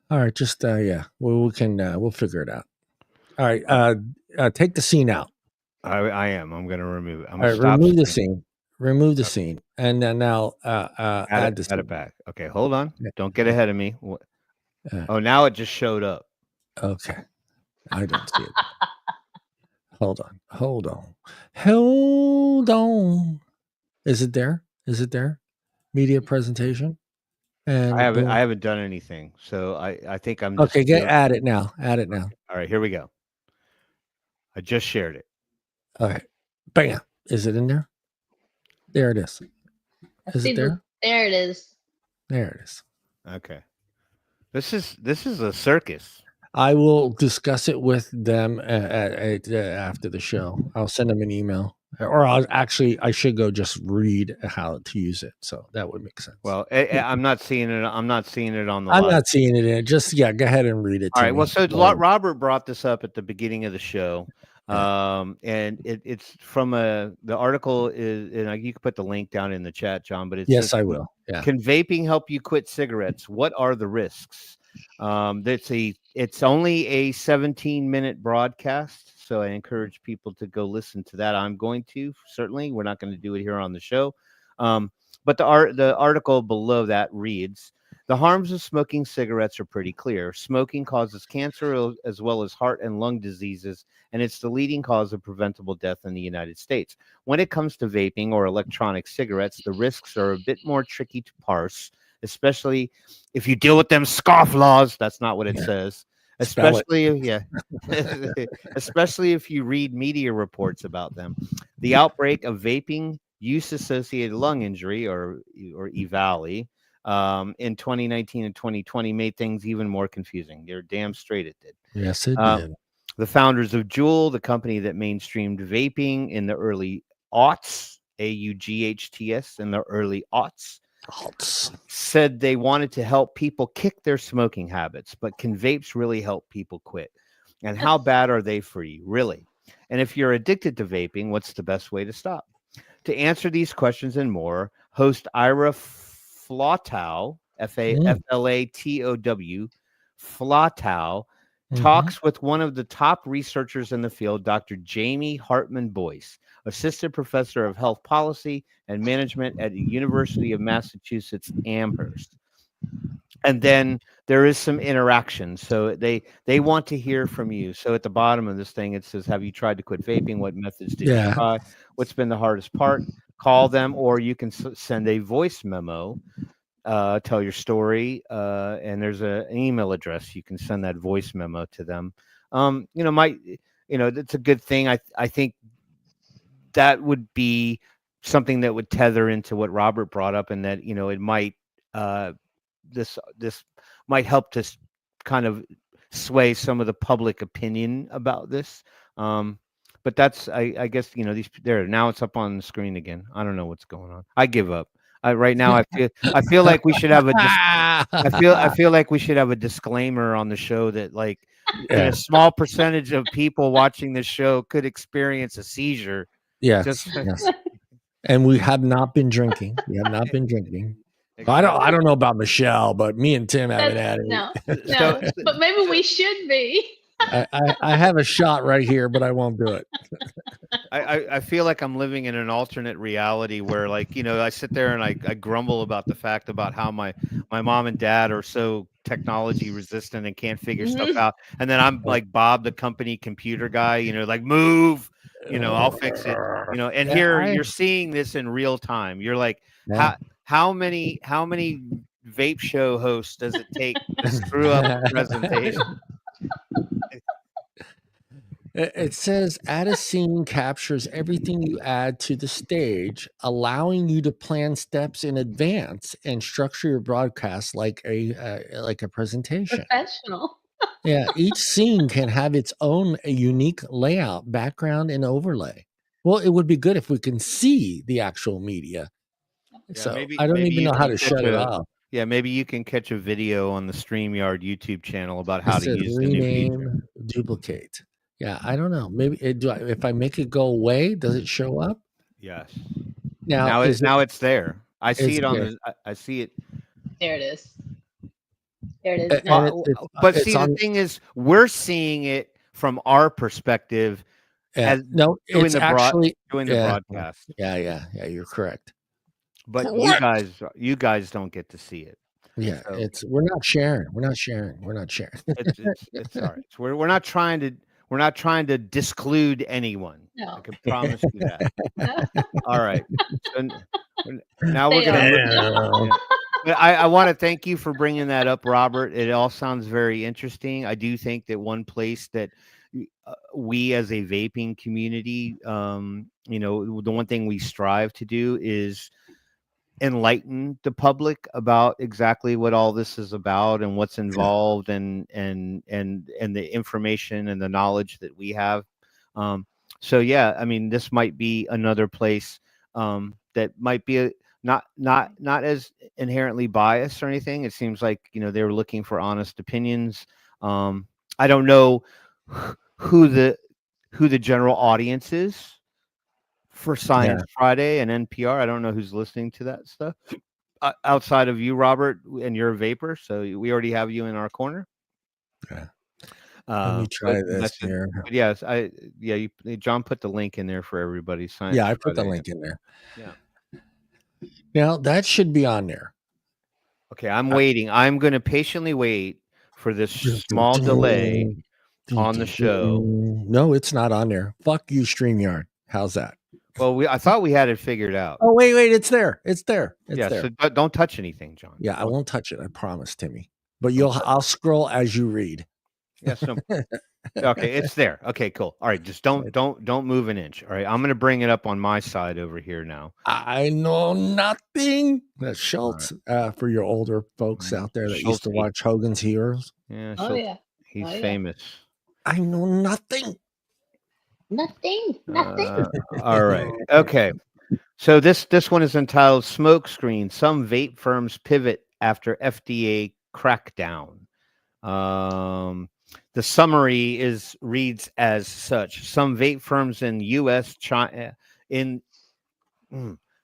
All right, just yeah. Well, we can we'll figure it out. All right, take the scene out. I am. I'm going to remove it. All right, remove the scene. Remove the scene, and then now add the scene. Add it back. Okay, hold on. Don't get ahead of me. Oh, now it just showed up. Okay, I don't see it. Hold on. Is it there? Media presentation. And I haven't done anything, so I think I'm just, okay. Add it now. All right, here we go. I just shared it. All right, bam. Is it in there? There it is. Is it there? There it is. There it is. Okay. This is a circus. I will discuss it with them after the show. I'll send them an email, or I should go just read how to use it. So that would make sense. Well, I'm not seeing it. I'm not seeing it on the. I'm not seeing it in it. Just go ahead and read it. All right. Well, so Robert brought this up at the beginning of the show. And it's from the article is, and you can put the link down in the chat, John, but it's I will. Yeah. Can vaping help you quit cigarettes? What are the risks? It's only a 17-minute broadcast, so I encourage people to go listen to that. I'm going to, certainly. We're not going to do it here on the show. But the article below that reads, the harms of smoking cigarettes are pretty clear. Smoking causes cancer as well as heart and lung diseases, and it's the leading cause of preventable death in the United States. When it comes to vaping or electronic cigarettes, the risks are a bit more tricky to parse, especially if you deal with them scofflaws. That's not what it says. Especially if you read media reports about them. The outbreak of vaping use-associated lung injury, or EVALI, in 2019 and 2020 made things even more confusing. You're damn straight it did. Yes, it did. The founders of Juul, the company that mainstreamed vaping in the early aughts, AUGHTS, in the early aughts, said they wanted to help people kick their smoking habits, but can vapes really help people quit? And how bad are they for you, really? And if you're addicted to vaping, what's the best way to stop? To answer these questions and more, host Ira Flatow, F-A-F-L-A-T-O-W, Flatow, Mhm. talks with one of the top researchers in the field, Dr. Jamie Hartman Boyce, assistant professor of health policy and management at the University of Massachusetts Amherst. And then there is some interaction. So they want to hear from you. So at the bottom of this thing, it says, have you tried to quit vaping? What methods did you try? What's been the hardest part? Call them, or you can send a voice memo, tell your story. And there's an email address. You can send that voice memo to them. That's a good thing. I think that would be something that would tether into what Robert brought up, and that, it might, this might help to kind of sway some of the public opinion about this. But that's, I guess, these there now it's up on the screen again. I don't know what's going on. I give up. Right now I feel like we should have I feel like we should have a disclaimer on the show that, like, a small percentage of people watching this show could experience a seizure. Yes. And we have not been drinking. We have not been drinking. Exactly. I don't know about Michelle, but me and Tim haven't had it. No, but maybe we should be. I have a shot right here, but I won't do it. I feel like I'm living in an alternate reality where, like, I sit there and I grumble about the fact about how my mom and dad are so technology resistant and can't figure stuff out. And then I'm like Bob, the company computer guy, like, move, I'll fix it, and here you're seeing this in real time. You're like, how many vape show hosts does it take to screw up a presentation? It says, add a scene captures everything you add to the stage, allowing you to plan steps in advance and structure your broadcast like a presentation. Professional. Yeah, each scene can have its own unique layout, background, and overlay. Well, it would be good if we can see the actual media. Yeah, so I don't even know how to shut it off. Yeah, maybe you can catch a video on the StreamYard YouTube channel about how to use the new feature. Duplicate. Yeah, I don't know. Maybe if I make it go away, does it show up? Yes. Now it's there. I see it on I see it. There it is. There it is. But see, the thing is, we're seeing it from our perspective. It's actually doing the broadcast. Yeah, you're correct. But you guys don't get to see it. Yeah, so we're not sharing. It's all right. We're not trying to disclude anyone. No. I can promise you that. All right. So now we're gonna. I want to thank you for bringing that up, Robert. It all sounds very interesting. I do think that one place that we as a vaping community, the one thing we strive to do is enlighten the public about exactly what all this is about and what's involved, and the information and the knowledge that we have. So yeah, I mean, this might be another place that might be not as inherently biased or anything. It seems like, they were looking for honest opinions. I don't know who the general audience is for Science Friday and NPR. I don't know who's listening to that stuff outside of you, Robert, and you're a vapor, so we already have you in our corner. Let me try this here. But yes, John put the link in there for everybody. I put the link in there. Yeah. Now that should be on there. Okay, I'm waiting. I'm going to patiently wait for this small delay on the show. No, it's not on there. Fuck you, StreamYard. How's that? Well, I thought we had it figured out. Oh, wait, it's there. It's there. So don't touch anything, John. Yeah, I won't touch it. I promise, Timmy. But I'll scroll as you read. Yes. Okay, it's there. Okay, cool. All right, just don't move an inch. All right, I'm going to bring it up on my side over here now. I know nothing. That's Schultz, for your older folks out there that used to watch Hogan's Heroes. Yeah. He's famous. I know nothing. Nothing. All right. Okay. So this one is entitled "Smokescreen: Some Vape Firms Pivot After FDA Crackdown." The summary reads as such: Some vape firms in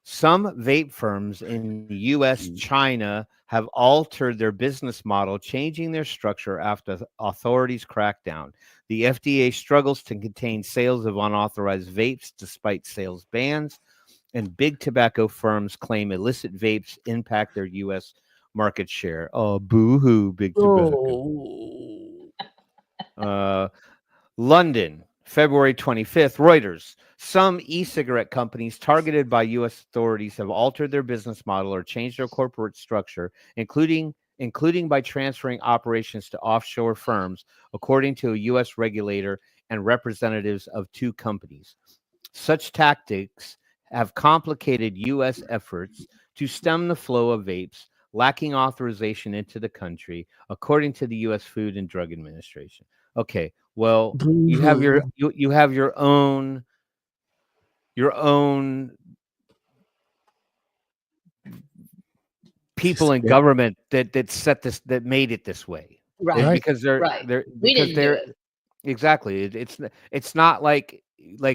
Some vape firms in the U.S., China have altered their business model, changing their structure after authorities crack down. The FDA struggles to contain sales of unauthorized vapes despite sales bans, and big tobacco firms claim illicit vapes impact their U.S. market share. Oh, boo-hoo, big tobacco. London, February 25th, Reuters. Some e-cigarette companies targeted by U.S. authorities have altered their business model or changed their corporate structure, including by transferring operations to offshore firms, according to a U.S. regulator and representatives of two companies. Such tactics have complicated U.S. efforts to stem the flow of vapes lacking authorization into the country, according to the U.S. Food and Drug Administration. Okay, well, you have your own people in government that set this, that made it this way, right? Because they're We didn't do it. Exactly. It's not like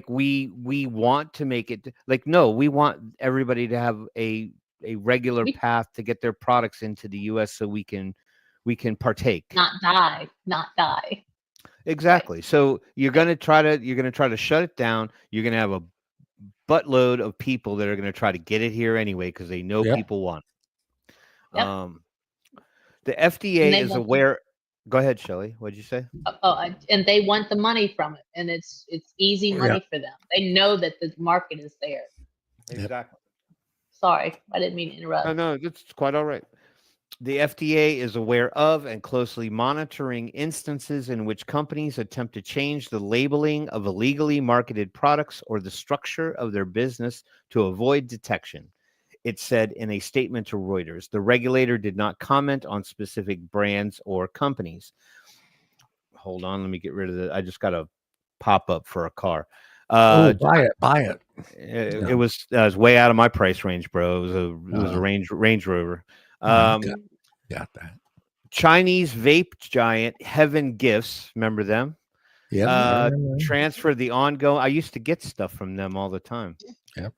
we want to make it like, no, we want everybody to have a regular path to get their products into the U.S. so we can partake, not die. Exactly. Right. So you're gonna try to shut it down. You're gonna have a buttload of people that are gonna try to get it here anyway because they know people want it. Yep. The FDA is aware. Go ahead, Shelley. What'd you say? And they want the money from it, and it's easy money for them. They know that the market is there. Exactly. Sorry, I didn't mean to interrupt. No, it's quite all right. The FDA is aware of and closely monitoring instances in which companies attempt to change the labeling of illegally marketed products or the structure of their business to avoid detection. It said in a statement to Reuters. The regulator did not comment on specific brands or companies. Hold on, let me get rid of it. I just got a pop-up for a car. Buy it. It was way out of my price range, bro. It was a Range Rover. Got that. Chinese vape giant Heaven Gifts, remember them? Yeah. Transferred the ongoing. I used to get stuff from them all the time. Yep.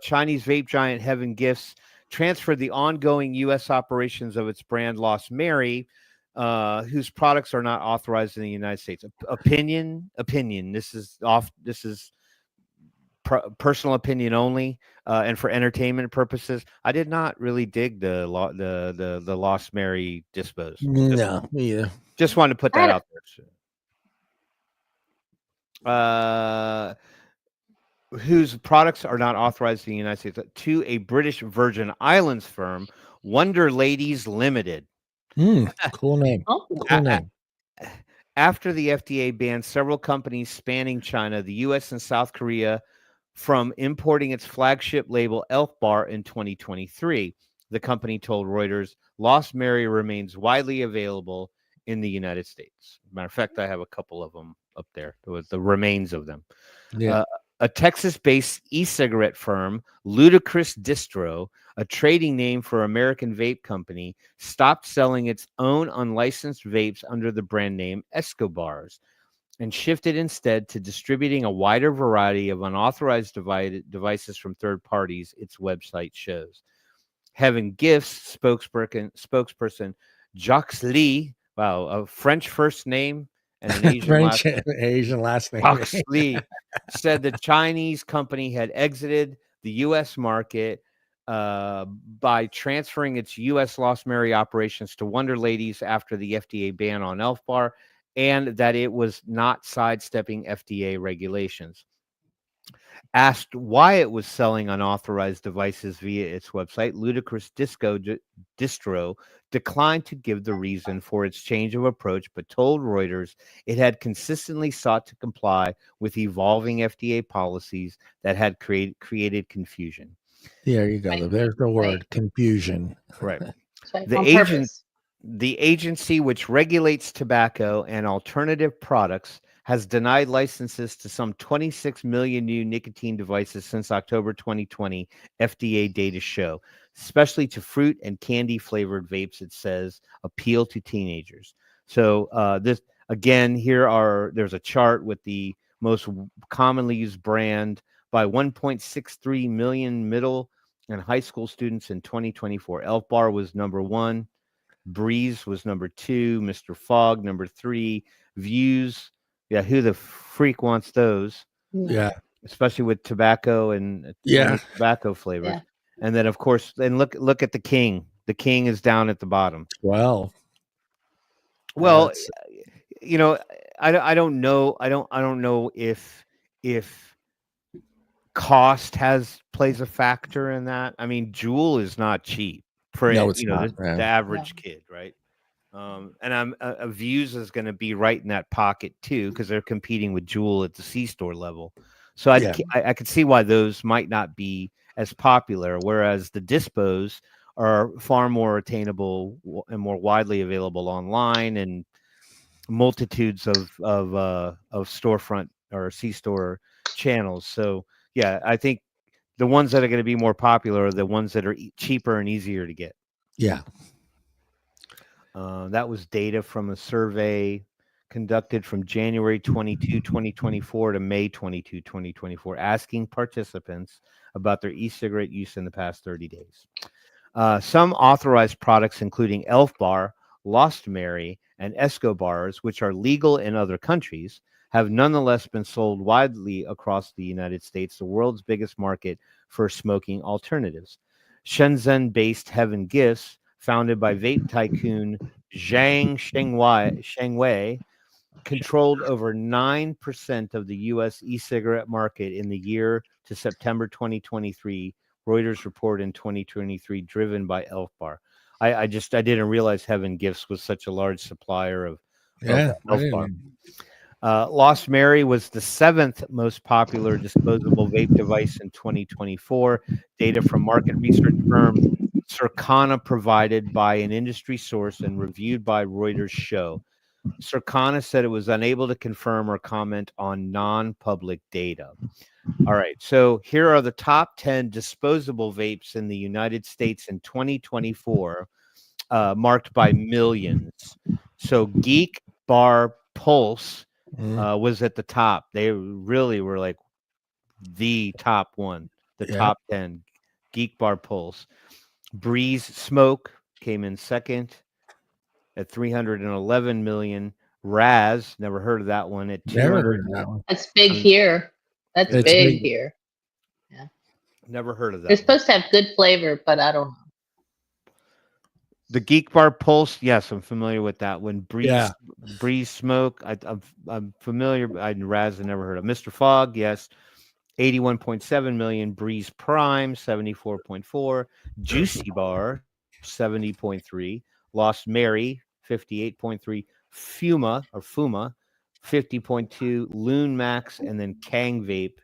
Chinese vape giant Heaven Gifts transferred the ongoing U.S. operations of its brand Lost Mary, whose products are not authorized in the United States. Opinion. This is personal opinion only, and for entertainment purposes. I did not really dig the Lost Mary dispos. No, either. Just wanted to put that out there. Whose products are not authorized in the United States, to a British Virgin Islands firm, Wonder Ladies Limited. Cool name. Cool name. After the FDA banned several companies spanning China, the U.S., and South Korea from importing its flagship label Elf Bar in 2023, the company told Reuters, Lost Mary remains widely available in the United States. Matter of fact, I have a couple of them up there with the remains of them. Yeah. A Texas-based e-cigarette firm, Ludicrous Distro, a trading name for American vape company, stopped selling its own unlicensed vapes under the brand name Escobars and shifted instead to distributing a wider variety of unauthorized devices from third parties, its website shows. Heaven Gifts spokesperson Jacques Lee, wow, a French first name and an Asian last name. Jacques Lee said the Chinese company had exited the U.S. market by transferring its U.S. Lost Mary operations to Wonder Ladies after the FDA ban on Elf Bar, and that it was not sidestepping FDA regulations. Asked why it was selling unauthorized devices via its website, Ludicrous Distro declined to give the reason for its change of approach, but told Reuters it had consistently sought to comply with evolving FDA policies that had created confusion. There you go. Right. There's the word, confusion. Right. Right. The agency which regulates tobacco and alternative products has denied licenses to some 26 million new nicotine devices since October 2020, FDA data show, especially to fruit and candy flavored vapes, it says, appeal to teenagers. So this again, there's a chart with the most commonly used brand by 1.63 million middle and high school students in 2024. Elf Bar was number 1. Breeze was number 2. Mr. Fogg, number 3. Views, yeah, who the freak wants those? Yeah. Especially with tobacco and tobacco flavors. Yeah. And then, of course, then look at the King. The King is down at the bottom. 12. Well, you know, I don't know. I don't know if cost plays a factor in that. I mean, Juul is not cheap for the average kid, right? And Views is going to be right in that pocket too, because they're competing with Juul at the C-store level. So I could see why those might not be as popular, whereas the Dispos are far more attainable and more widely available online, and multitudes of storefront or C-store channels. So yeah, I think the ones that are going to be more popular are the ones that are cheaper and easier to get. Yeah. That was data from a survey conducted from January 22, 2024 to May 22, 2024, asking participants about their e-cigarette use in the past 30 days. Some authorized products, including Elf Bar, Lost Mary, and Escobars, which are legal in other countries, have nonetheless been sold widely across the United States, the world's biggest market for smoking alternatives. Shenzhen-based Heaven Gifts, founded by vape tycoon Zhang Shengwei, controlled over 9% of the U.S. e-cigarette market in the year to September 2023, Reuters report in 2023, driven by Elf Bar. I didn't realize Heaven Gifts was such a large supplier of Elf Bar. Lost Mary was the 7th most popular disposable vape device in 2024. Data from market research firm Circana, provided by an industry source and reviewed by Reuters, show. Circana said it was unable to confirm or comment on non-public data. All right, so here are the top 10 disposable vapes in the United States in 2024, marked by millions. So Geek Bar Pulse was at the top. They really were like the top one, the top 10. Geek Bar Pulse. Breeze Smoke came in second at 311 million. Raz, never heard of that one, at 200. That's big here. That's big here. Yeah. Never heard of that. They're supposed to have good flavor, but I don't know. The Geek Bar Pulse, yes, I'm familiar with that one. Breeze Smoke, I'm familiar. Raz, I never heard of. Mr. Fogg, yes, 81.7 million. Breeze Prime, 74.4. Juicy Bar, 70.3. Lost Mary, 58.3. Fuma, 50.2. Loon Max, and then Kang Vape,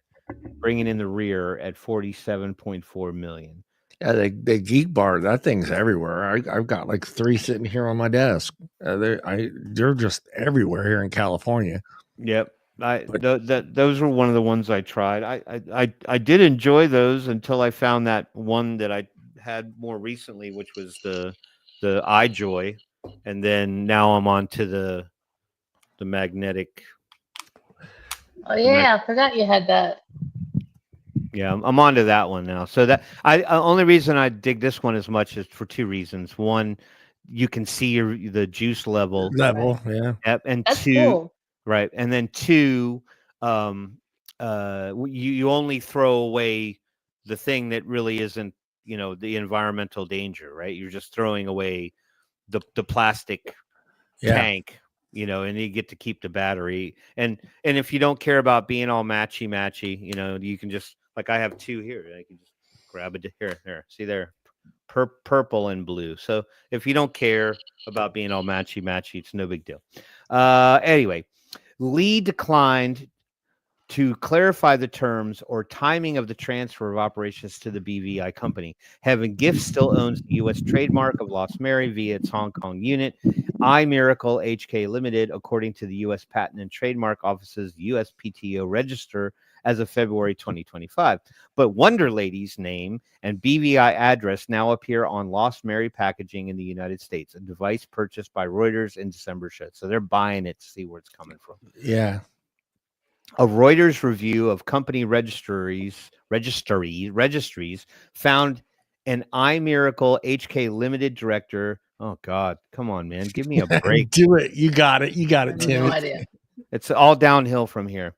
bringing in the rear at 47.4 million. Yeah, the Geek Bar, that thing's everywhere. I've got like 3 sitting here on my desk. They're just everywhere here in California. Yep. Those were one of the ones I tried. I did enjoy those until I found that one that I had more recently, which was the iJoy, and then now I'm on to the magnetic. Oh yeah, I forgot you had that. Yeah, I'm on to that one now. So that only reason I dig this one as much is for 2 reasons. One, you can see the juice level. Yeah. Yep, and that's 2, cool. Right, and then 2, you only throw away the thing that really isn't, the environmental danger, right? You're just throwing away the plastic tank, and you get to keep the battery. And if you don't care about being all matchy, you can just, like, I have 2 here. I can just grab it here. See there, purple and blue. So if you don't care about being all matchy, it's no big deal. Anyway, Lee declined to clarify the terms or timing of the transfer of operations to the BVI company. Heaven Gifts still owns the U.S. trademark of Lost Mary via its Hong Kong unit, iMiracle HK Limited, according to the U.S. Patent and Trademark Office's USPTO register as of February 2025. But Wonder Lady's name and BVI address now appear on Lost Mary packaging in the United States, a device purchased by Reuters in December. So they're buying it to see where it's coming from. Yeah. A Reuters review of company registries found an iMiracle HK Limited director. Oh God, come on, man, give me a break. Do it. You got it. You got I it, have no Timmy. idea. It's all downhill from here.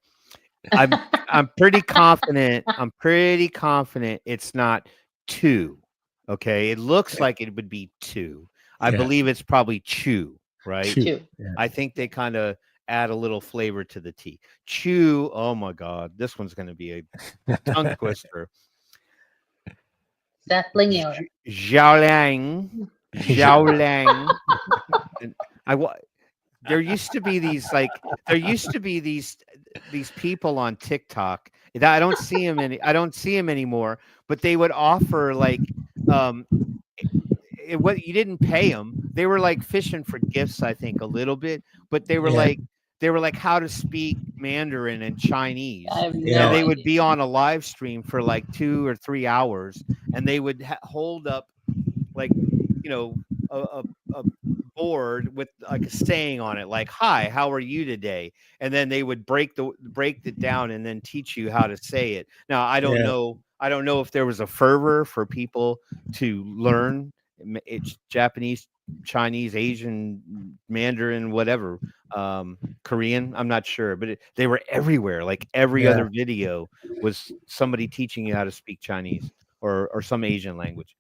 I'm pretty confident. I'm pretty confident it's not 2. Okay, it looks like it would be 2. I Yeah. believe it's probably chew, right? Chew. Two. Yeah. I think they kind of add a little flavor to the tea. Chew. Oh my God, this one's going to be a tongue twister. LatinAutor. Zhaolang. Zhaolang. And there used to be these these people on TikTok. I don't see them anymore, but they would offer like what you didn't pay them. They were like fishing for gifts, I think, a little bit, but they were like how to speak Mandarin and Chinese. I have no And they idea. would be on a live stream for like 2 or 3 hours, and they would hold up like, you know, a board with like a saying on it, like, "Hi, how are you today?" And then they would break it down and then teach you how to say it. Now, I don't know if there was a fervor for people to learn it's Japanese, Chinese, Asian, Mandarin, whatever, Korean. I'm not sure, but they were everywhere. Like every other video was somebody teaching you how to speak Chinese or some Asian language.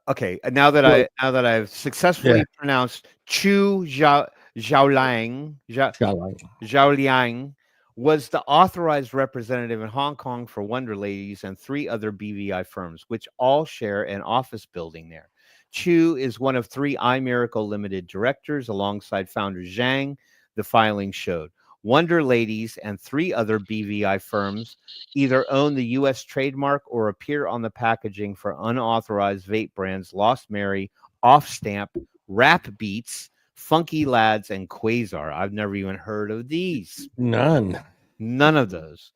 Okay, now that I've successfully pronounced Chu Zhaoliang was the authorized representative in Hong Kong for Wonder Ladies and 3 other BVI firms, which all share an office building there. Chu is one of 3 iMiracle Limited directors alongside founder Zhang, the filing showed. Wonder Ladies and 3 other BVI firms either own the U.S. trademark or appear on the packaging for unauthorized vape brands Lost Mary, Off Stamp, Rap Beats, Funky Lads, and Quasar. I've never even heard of these. None of those.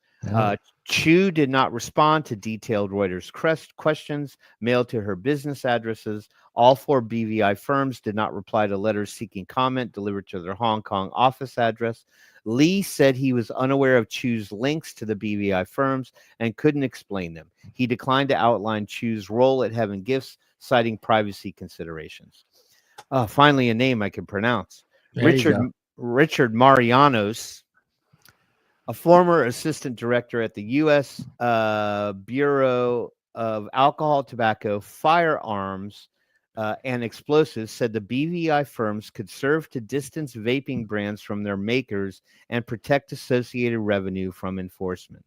Chu did not respond to detailed Reuters questions mailed to her business addresses. All 4 BVI firms did not reply to letters seeking comment delivered to their Hong Kong office address. Lee said he was unaware of Chu's links to the BVI firms and couldn't explain them. He declined to outline Chu's role at Heaven Gifts, citing privacy considerations. Finally, a name I can pronounce. Richard Marianos, a former assistant director at the U.S. Bureau of Alcohol, Tobacco, Firearms, and Explosives, said the BVI firms could serve to distance vaping brands from their makers and protect associated revenue from enforcement.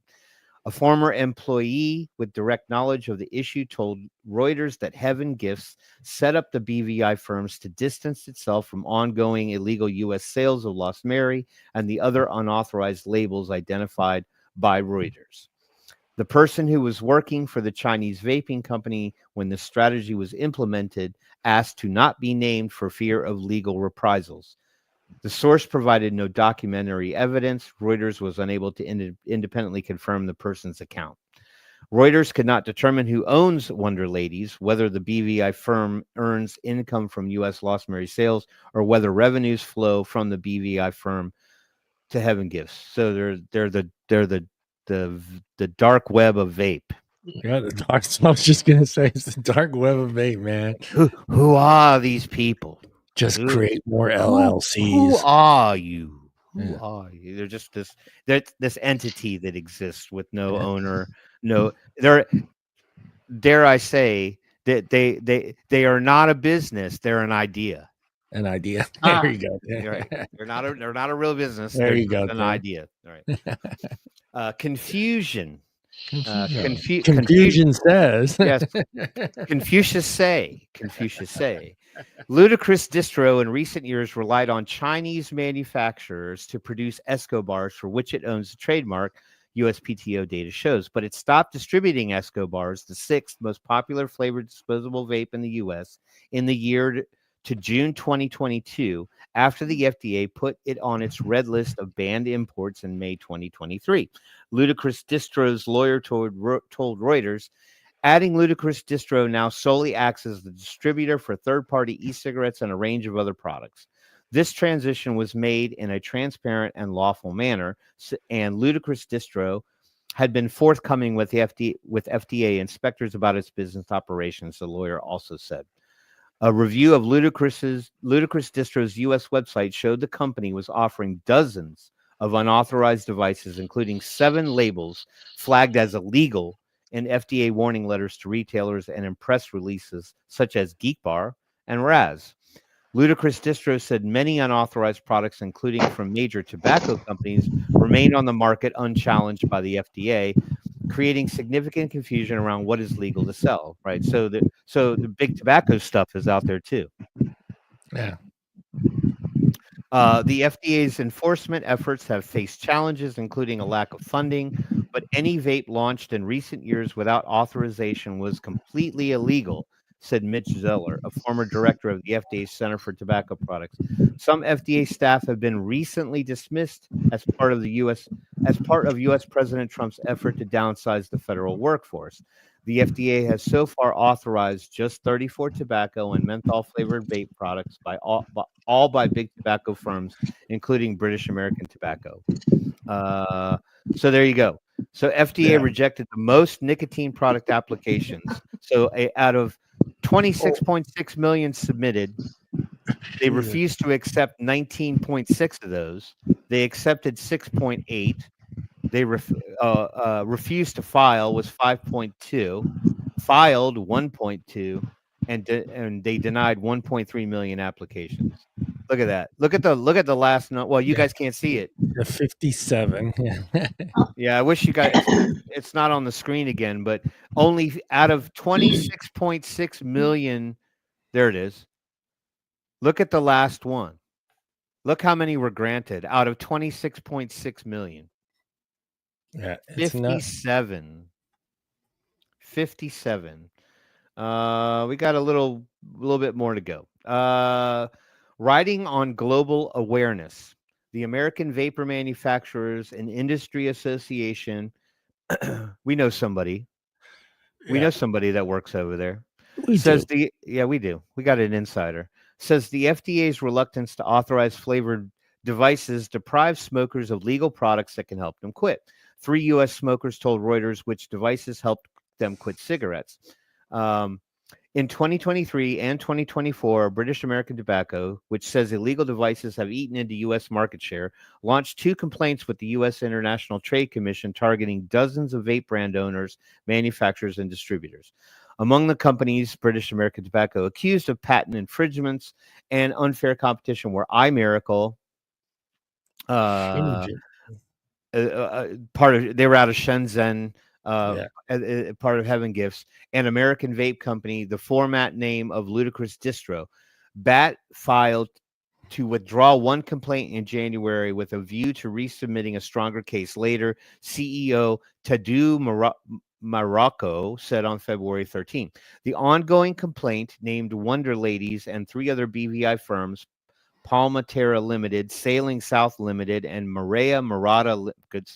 A former employee with direct knowledge of the issue told Reuters that Heaven Gifts set up the BVI firms to distance itself from ongoing illegal U.S. sales of Lost Mary and the other unauthorized labels identified by Reuters. The person who was working for the Chinese vaping company when the strategy was implemented asked to not be named for fear of legal reprisals. The source provided no documentary evidence. Reuters was unable to independently confirm the person's account. Reuters could not determine who owns Wonder Ladies, whether the BVI firm earns income from U.S. Lost Mary sales, or whether revenues flow from the BVI firm to Heaven Gifts. So they're the dark web of vape. Yeah, the dark. I was just gonna say it's the dark web of vape, man. Who are these people? Just create more LLCs. Who are you? Who are you? They're just this entity that exists with no owner. No, dare I say that they are not a business. They're an idea. An idea. There you go. Right. They're not a real business. There they're you go. An idea. All right. Confusion. Confusion says. Yes. Confucius say. Ludicrous Distro in recent years relied on Chinese manufacturers to produce Escobars for which it owns the trademark, USPTO data shows, but it stopped distributing Escobars, the 6th most popular flavored disposable vape in the U.S., in the year to June 2022, after the FDA put it on its red list of banned imports in May 2023. Ludicrous Distro's lawyer told Reuters, adding Ludicrous Distro now solely acts as the distributor for third-party e-cigarettes and a range of other products. This transition was made in a transparent and lawful manner, and Ludicrous Distro had been forthcoming with the FDA inspectors about its business operations, the lawyer also said. A review of Ludicrous Distro's U.S. website showed the company was offering dozens of unauthorized devices, including 7 labels flagged as illegal in FDA warning letters to retailers and in press releases such as Geek Bar and Raz. Ludicrous Distro said many unauthorized products, including from major tobacco companies, remain on the market unchallenged by the FDA, creating significant confusion around what is legal to sell. Right, so the big tobacco stuff is out there too. Yeah. The FDA's enforcement efforts have faced challenges, including a lack of funding, but any vape launched in recent years without authorization was completely illegal, said Mitch Zeller, a former director of the FDA's Center for Tobacco Products. Some FDA staff have been recently dismissed as part of U.S. President Trump's effort to downsize the federal workforce. The FDA has so far authorized just 34 tobacco and menthol-flavored vape products by all by big tobacco firms, including British American Tobacco. So there you go. So FDA rejected the most nicotine product applications. So out of 26.6 million submitted, they refused to accept 19.6 of those. They accepted 6.8. They refused to file was 5.2, filed 1.2, and they denied 1.3 million applications. Look at that. Look at the last note. Well, you guys can't see it. The 57. Yeah, I wish you guys. It's not on the screen again, but only out of 26.6 million. There it is. Look at the last one. Look how many were granted out of 26.6 million. Yeah, 57. 57. We got a little bit more to go. Riding on global awareness. The American Vapor Manufacturers and Industry Association. We know somebody. We know somebody that works over there. We do. We got an insider. Says the FDA's reluctance to authorize flavored devices deprives smokers of legal products that can help them quit. 3 U.S. smokers told Reuters which devices helped them quit cigarettes. In 2023 and 2024, British American Tobacco, which says illegal devices have eaten into U.S. market share, launched 2 complaints with the U.S. International Trade Commission targeting dozens of vape brand owners, manufacturers, and distributors. Among the companies British American Tobacco accused of patent infringements and unfair competition were iMiracle, they were out of Shenzhen, part of Heaven Gifts, and American Vape Company, the format name of Ludicrous Distro. BAT filed to withdraw 1 complaint in January with a view to resubmitting a stronger case later. CEO Tadeu Morocco said on February 13. The ongoing complaint named Wonder Ladies and 3 other BVI firms, Palmaterra Limited, Sailing South Limited, and Maria Murata.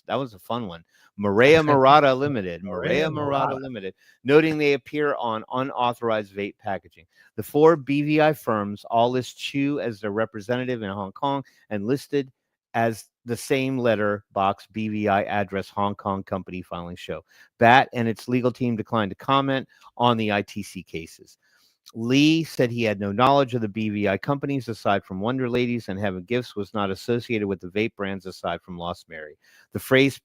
That was a fun one. Maria Murata Limited. Maria Murata Limited, noting they appear on unauthorized vape packaging. The 4 BVI firms all list Chew as their representative in Hong Kong and listed as the same letter box BVI address Hong Kong company filing show. BAT and its legal team declined to comment on the ITC cases. Lee said he had no knowledge of the BVI companies aside from Wonder Ladies, and Heaven Gifts was not associated with the vape brands aside from Lost Mary. The phrase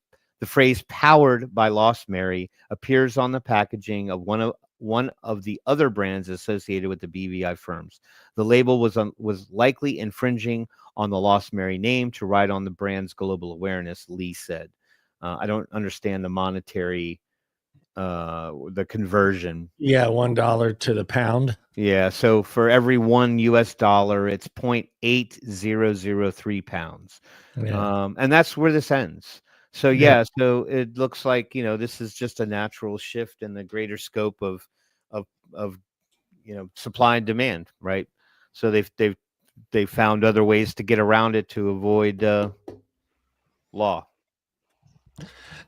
"powered by Lost Mary" appears on the packaging of one of the other brands associated with the BVI firms. The label was likely infringing on the Lost Mary name to ride on the brand's global awareness, Lee said. I don't understand the monetary, the conversion. Yeah, $1 to the pound. Yeah, so for every $1 US, it's 0.8003 pounds. Yeah. And that's where this ends. So so it looks like, this is just a natural shift in the greater scope of supply and demand, right? So they've found other ways to get around it to avoid law.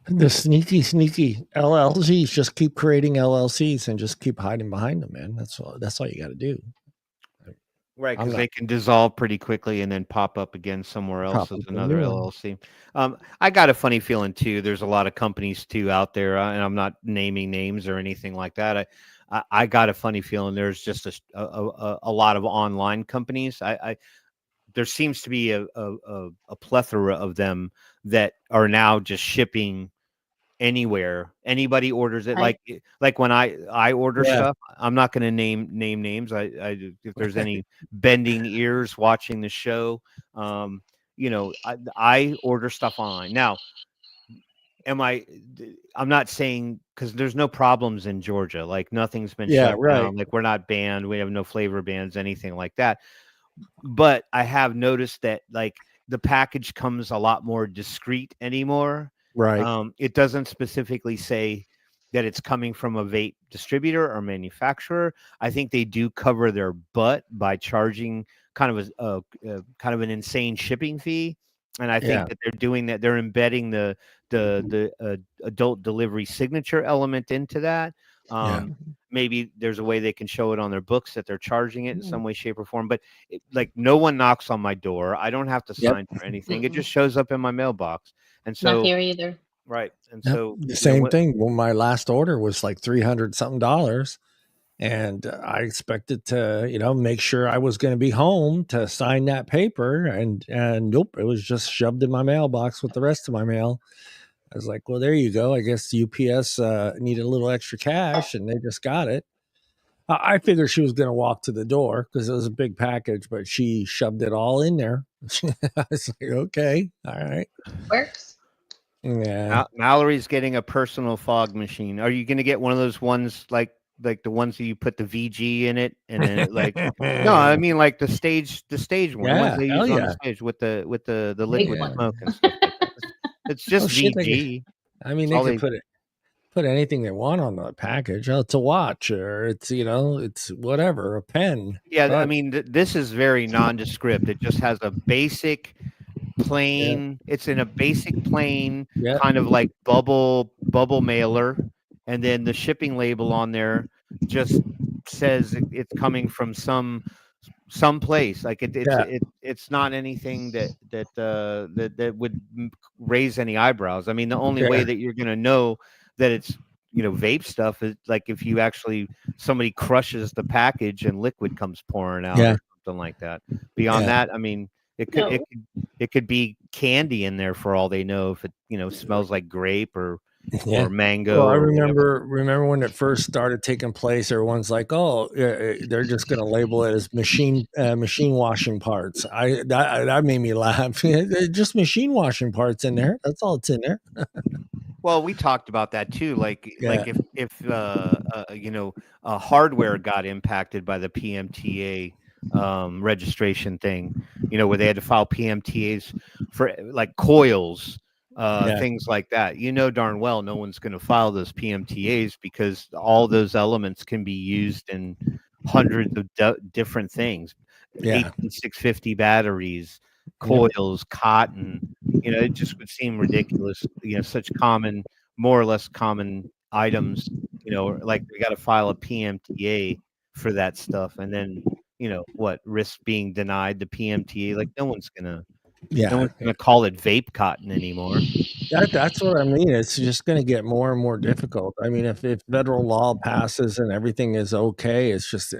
The sneaky LLCs just keep creating LLCs and just keep hiding behind them, man. That's all you got to do. Right, because they can dissolve pretty quickly and then pop up again somewhere else as another LLC. I got a funny feeling too. There's a lot of companies too out there, and I'm not naming names or anything like that. I got a funny feeling there's just a lot of online companies. There seems to be a plethora of them that are now just shipping anywhere. Anybody orders it, Right. like when I order stuff, I'm not going to name names. I if there's any bending ears watching the show, I order stuff online. Now, I'm not saying, because there's no problems in Georgia, like nothing's been shut down, like we're not banned, we have no flavor bans, anything like that. But I have noticed that like the package comes a lot more discreet anymore. Right. It doesn't specifically say that it's coming from a vape distributor or manufacturer. I think they do cover their butt by charging kind of an insane shipping fee. And I think that they're doing that. They're embedding the adult delivery signature element into that. Maybe there's a way they can show it on their books that they're charging it in some way, shape, or form. But like no one knocks on my door. I don't have to sign for anything. It just shows up in my mailbox. And so not here either. Right. And so the same thing. Well, my last order was like $300 something. And I expected to, make sure I was going to be home to sign that paper. And nope, it was just shoved in my mailbox with the rest of my mail. I was like, well, there you go. I guess the UPS needed a little extra cash and they just got it. I figured she was going to walk to the door because it was a big package, but she shoved it all in there. I was like, okay, all right. Works. Yeah. Mallory's getting a personal fog machine. Are you going to get one of those ones like the ones that you put the VG in it and then it no, I mean like the stage one, the ones they use on the stage with the liquid smoke and stuff like that. It's just VG. I mean, they could put anything they want on the package. It's a watch or it's it's whatever, a pen. Yeah, I mean this is very nondescript. It just has a basic plain. It's in a basic plain kind of like bubble mailer, and then the shipping label on there just says it's coming from some place. Like it's not anything that would raise any eyebrows. I mean, the only way that you're gonna know that it's vape stuff is like if you actually somebody crushes the package and liquid comes pouring out or something like that. Beyond that, I mean, it could be candy in there for all they know if it smells like grape or mango. Well, I remember when it first started taking place, everyone's like, "Oh, they're just going to label it as machine washing parts." That made me laugh. Just machine washing parts in there. That's all it's in there. Well, we talked about that too. Like if hardware got impacted by the PMTA registration thing, where they had to file PMTAs for like coils, things like that. Darn well no one's going to file those PMTAs because all those elements can be used in hundreds of different things. 18650 batteries, coils, cotton. It just would seem ridiculous. Such common, more or less common items. Like we got to file a PMTA for that stuff, and then risk being denied the PMTA. Like no one's gonna call it vape cotton anymore. That's what I mean. It's just going to get more and more difficult. I mean, if federal law passes and everything is okay, it's just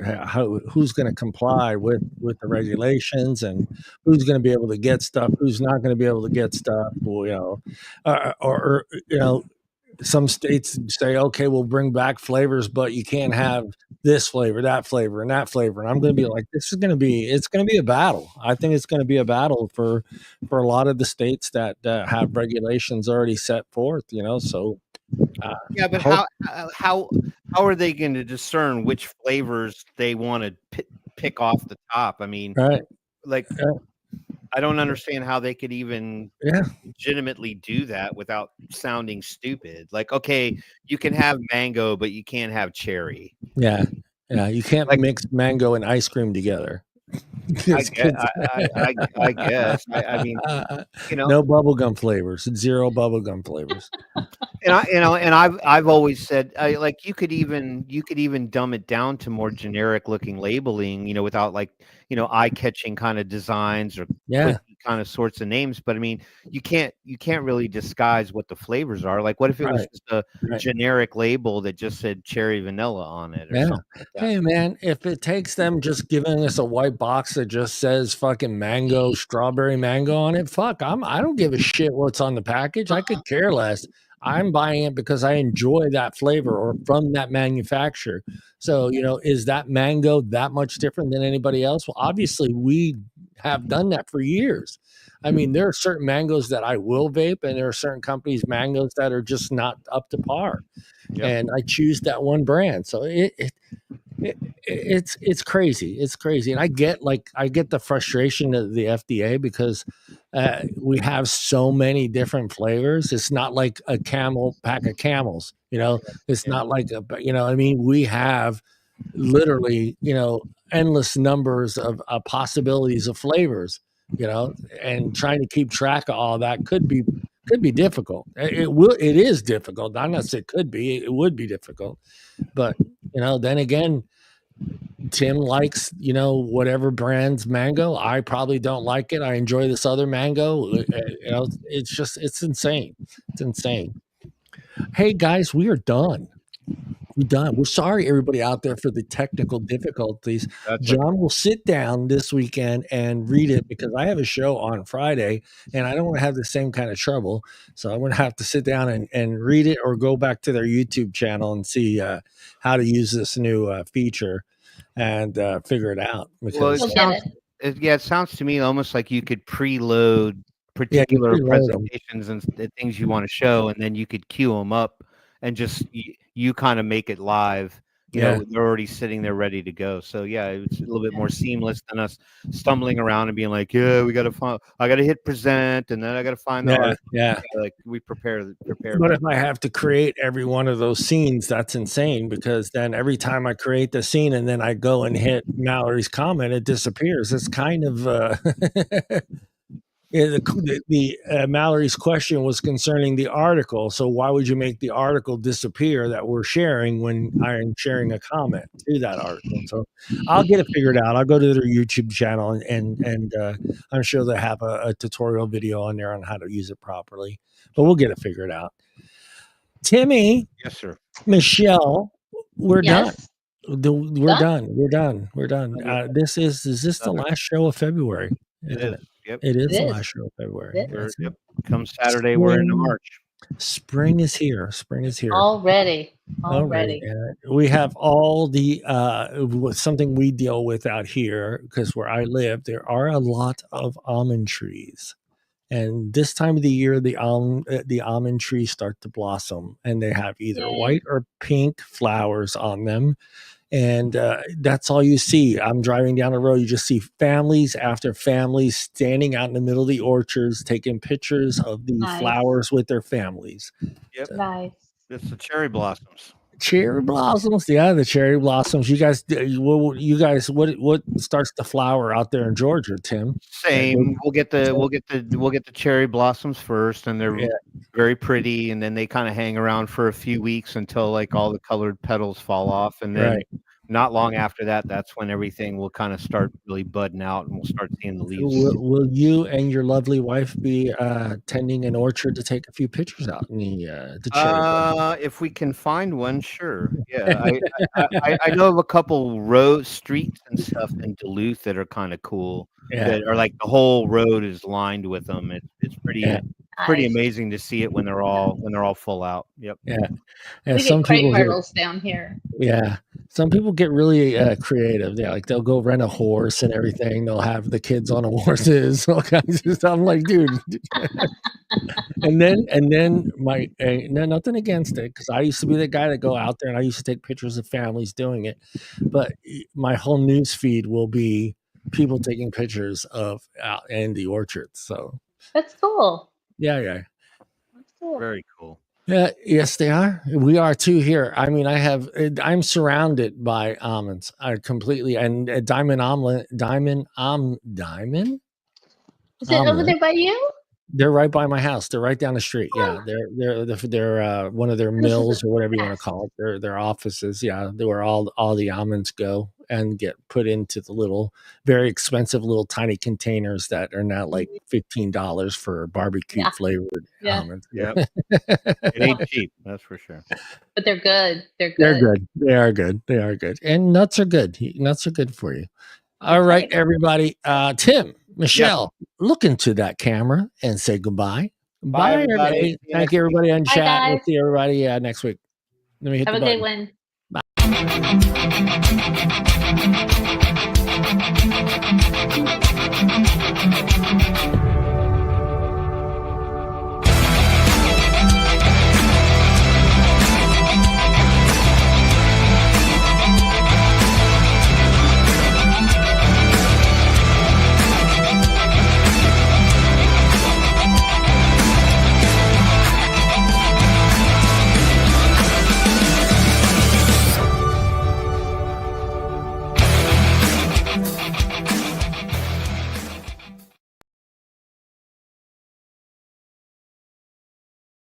who's going to comply with the regulations and who's going to be able to get stuff, who's not going to be able to get stuff. Or some states say, okay, we'll bring back flavors, but you can't have this flavor, that flavor, and that flavor. And I'm going to be like, it's going to be a battle. I think it's going to be a battle for a lot of the states that have regulations already set forth, so. But how are they going to discern which flavors they want to pick off the top? I mean, I don't understand how they could even legitimately do that without sounding stupid. Like, okay, you can have mango, but you can't have cherry. Yeah, you can't mix mango and ice cream together. I guess. I mean, no bubblegum flavors, 0 bubblegum flavors. And I've always said, like you could even dumb it down to more generic looking labeling, without like eye-catching kind of designs or kind of sorts of names. But I mean, you can't really disguise what the flavors are. Like, what if it was just a generic label that just said cherry vanilla on it or something like that? Hey man, if it takes them just giving us a white box that just says fucking mango, strawberry mango on it, fuck, I don't give a shit what's on the package. I could care less. I'm buying it because I enjoy that flavor or from that manufacturer. So, is that mango that much different than anybody else? Well, obviously we have done that for years. I mean, there are certain mangoes that I will vape, and there are certain companies' mangoes that are just not up to par. And I choose that one brand. So it's crazy. It's crazy. And I get the frustration of the FDA because we have so many different flavors. It's not like a pack of camels, it's not like I mean, we have literally, endless numbers of possibilities of flavors, and trying to keep track of all that could be difficult. It is difficult. I'm not saying it could be, it would be difficult, but then again, Tim likes, whatever brand's mango. I probably don't like it. I enjoy this other mango. It's insane. It's insane. Hey guys, we are done. We're done. We're sorry, everybody out there, for the technical difficulties. John will sit down this weekend and read it because I have a show on Friday and I don't want to have the same kind of trouble. So I'm going to have to sit down and read it or go back to their YouTube channel and see how to use this new feature and figure it out. Because it sounds to me almost like you could preload particular presentations and things you want to show, and then you could queue them up and just you kind of make it live. They're already sitting there ready to go. So it's a little bit more seamless than us stumbling around and being like, I got to hit present, and then I got to find the like we prepare. But if I have to create every one of those scenes, that's insane, because then every time I create the scene and then I go and hit Mallory's comment, it disappears. It's kind of Mallory's question was concerning the article. So why would you make the article disappear that we're sharing when I'm sharing a comment to that article? So I'll get it figured out. I'll go to their YouTube channel and I'm sure they have a tutorial video on there on how to use it properly, but we'll get it figured out. Timmy. Yes, sir. Michelle, we're done. We're done. Is this the last show of February? It is. Yep. It is the last show of February. Come Saturday, we're into March. Spring is here. Already. We have all the something we deal with out here, because where I live, there are a lot of almond trees. And this time of the year, the almond trees start to blossom, and they have either white or pink flowers on them. And that's all you see. I'm driving down the road. You just see families after families standing out in the middle of the orchards, taking pictures of the flowers with their families. Yep. Nice. It's the cherry blossoms. Cherry blossoms. Yeah, the cherry blossoms. You guys, what starts to flower out there in Georgia, Tim? Same. We'll get the cherry blossoms first, and they're very pretty, and then they kind of hang around for a few weeks until like all the colored petals fall off, and then not long after that, that's when everything will kind of start really budding out, and we'll start seeing the leaves. Will you and your lovely wife be tending an orchard to take a few pictures out in the cherry? If we can find one, sure. Yeah, I know of a couple streets and stuff in Duluth that are kind of cool. That are like the whole road is lined with them. It's pretty amazing to see it when they're all full out. Yep. We get crepe myrtles down here. Yeah. Some people get really creative. They'll go rent a horse and everything. They'll have the kids on horses, all kinds of stuff. I'm like, dude. and then nothing against it, because I used to be the guy that go out there and I used to take pictures of families doing it. But my whole news feed will be people taking pictures of out in the orchards. So that's cool. Yeah. That's cool. Very cool. Yeah, yes, they are. We are too here. I mean, I'm surrounded by almonds. I completely, and diamond. Is it over there by you? They're right by my house. They're right down the street. Yeah, they're one of their mills or whatever you want to call it. Their offices. Yeah, where all the almonds go. and get put into the little, very expensive little tiny containers that are now like $15 for barbecue flavored almonds. Yeah, it ain't cheap, that's for sure. But they're good. They're good. They're good. They are good. They are good. And nuts are good. Nuts are good for you. All right, everybody. Tim, Michelle, look into that camera and say goodbye. Bye, everybody. Thank you, everybody on Bye, chat. guys. We'll see everybody next week. Let me hit Have the a button. good one. Bye.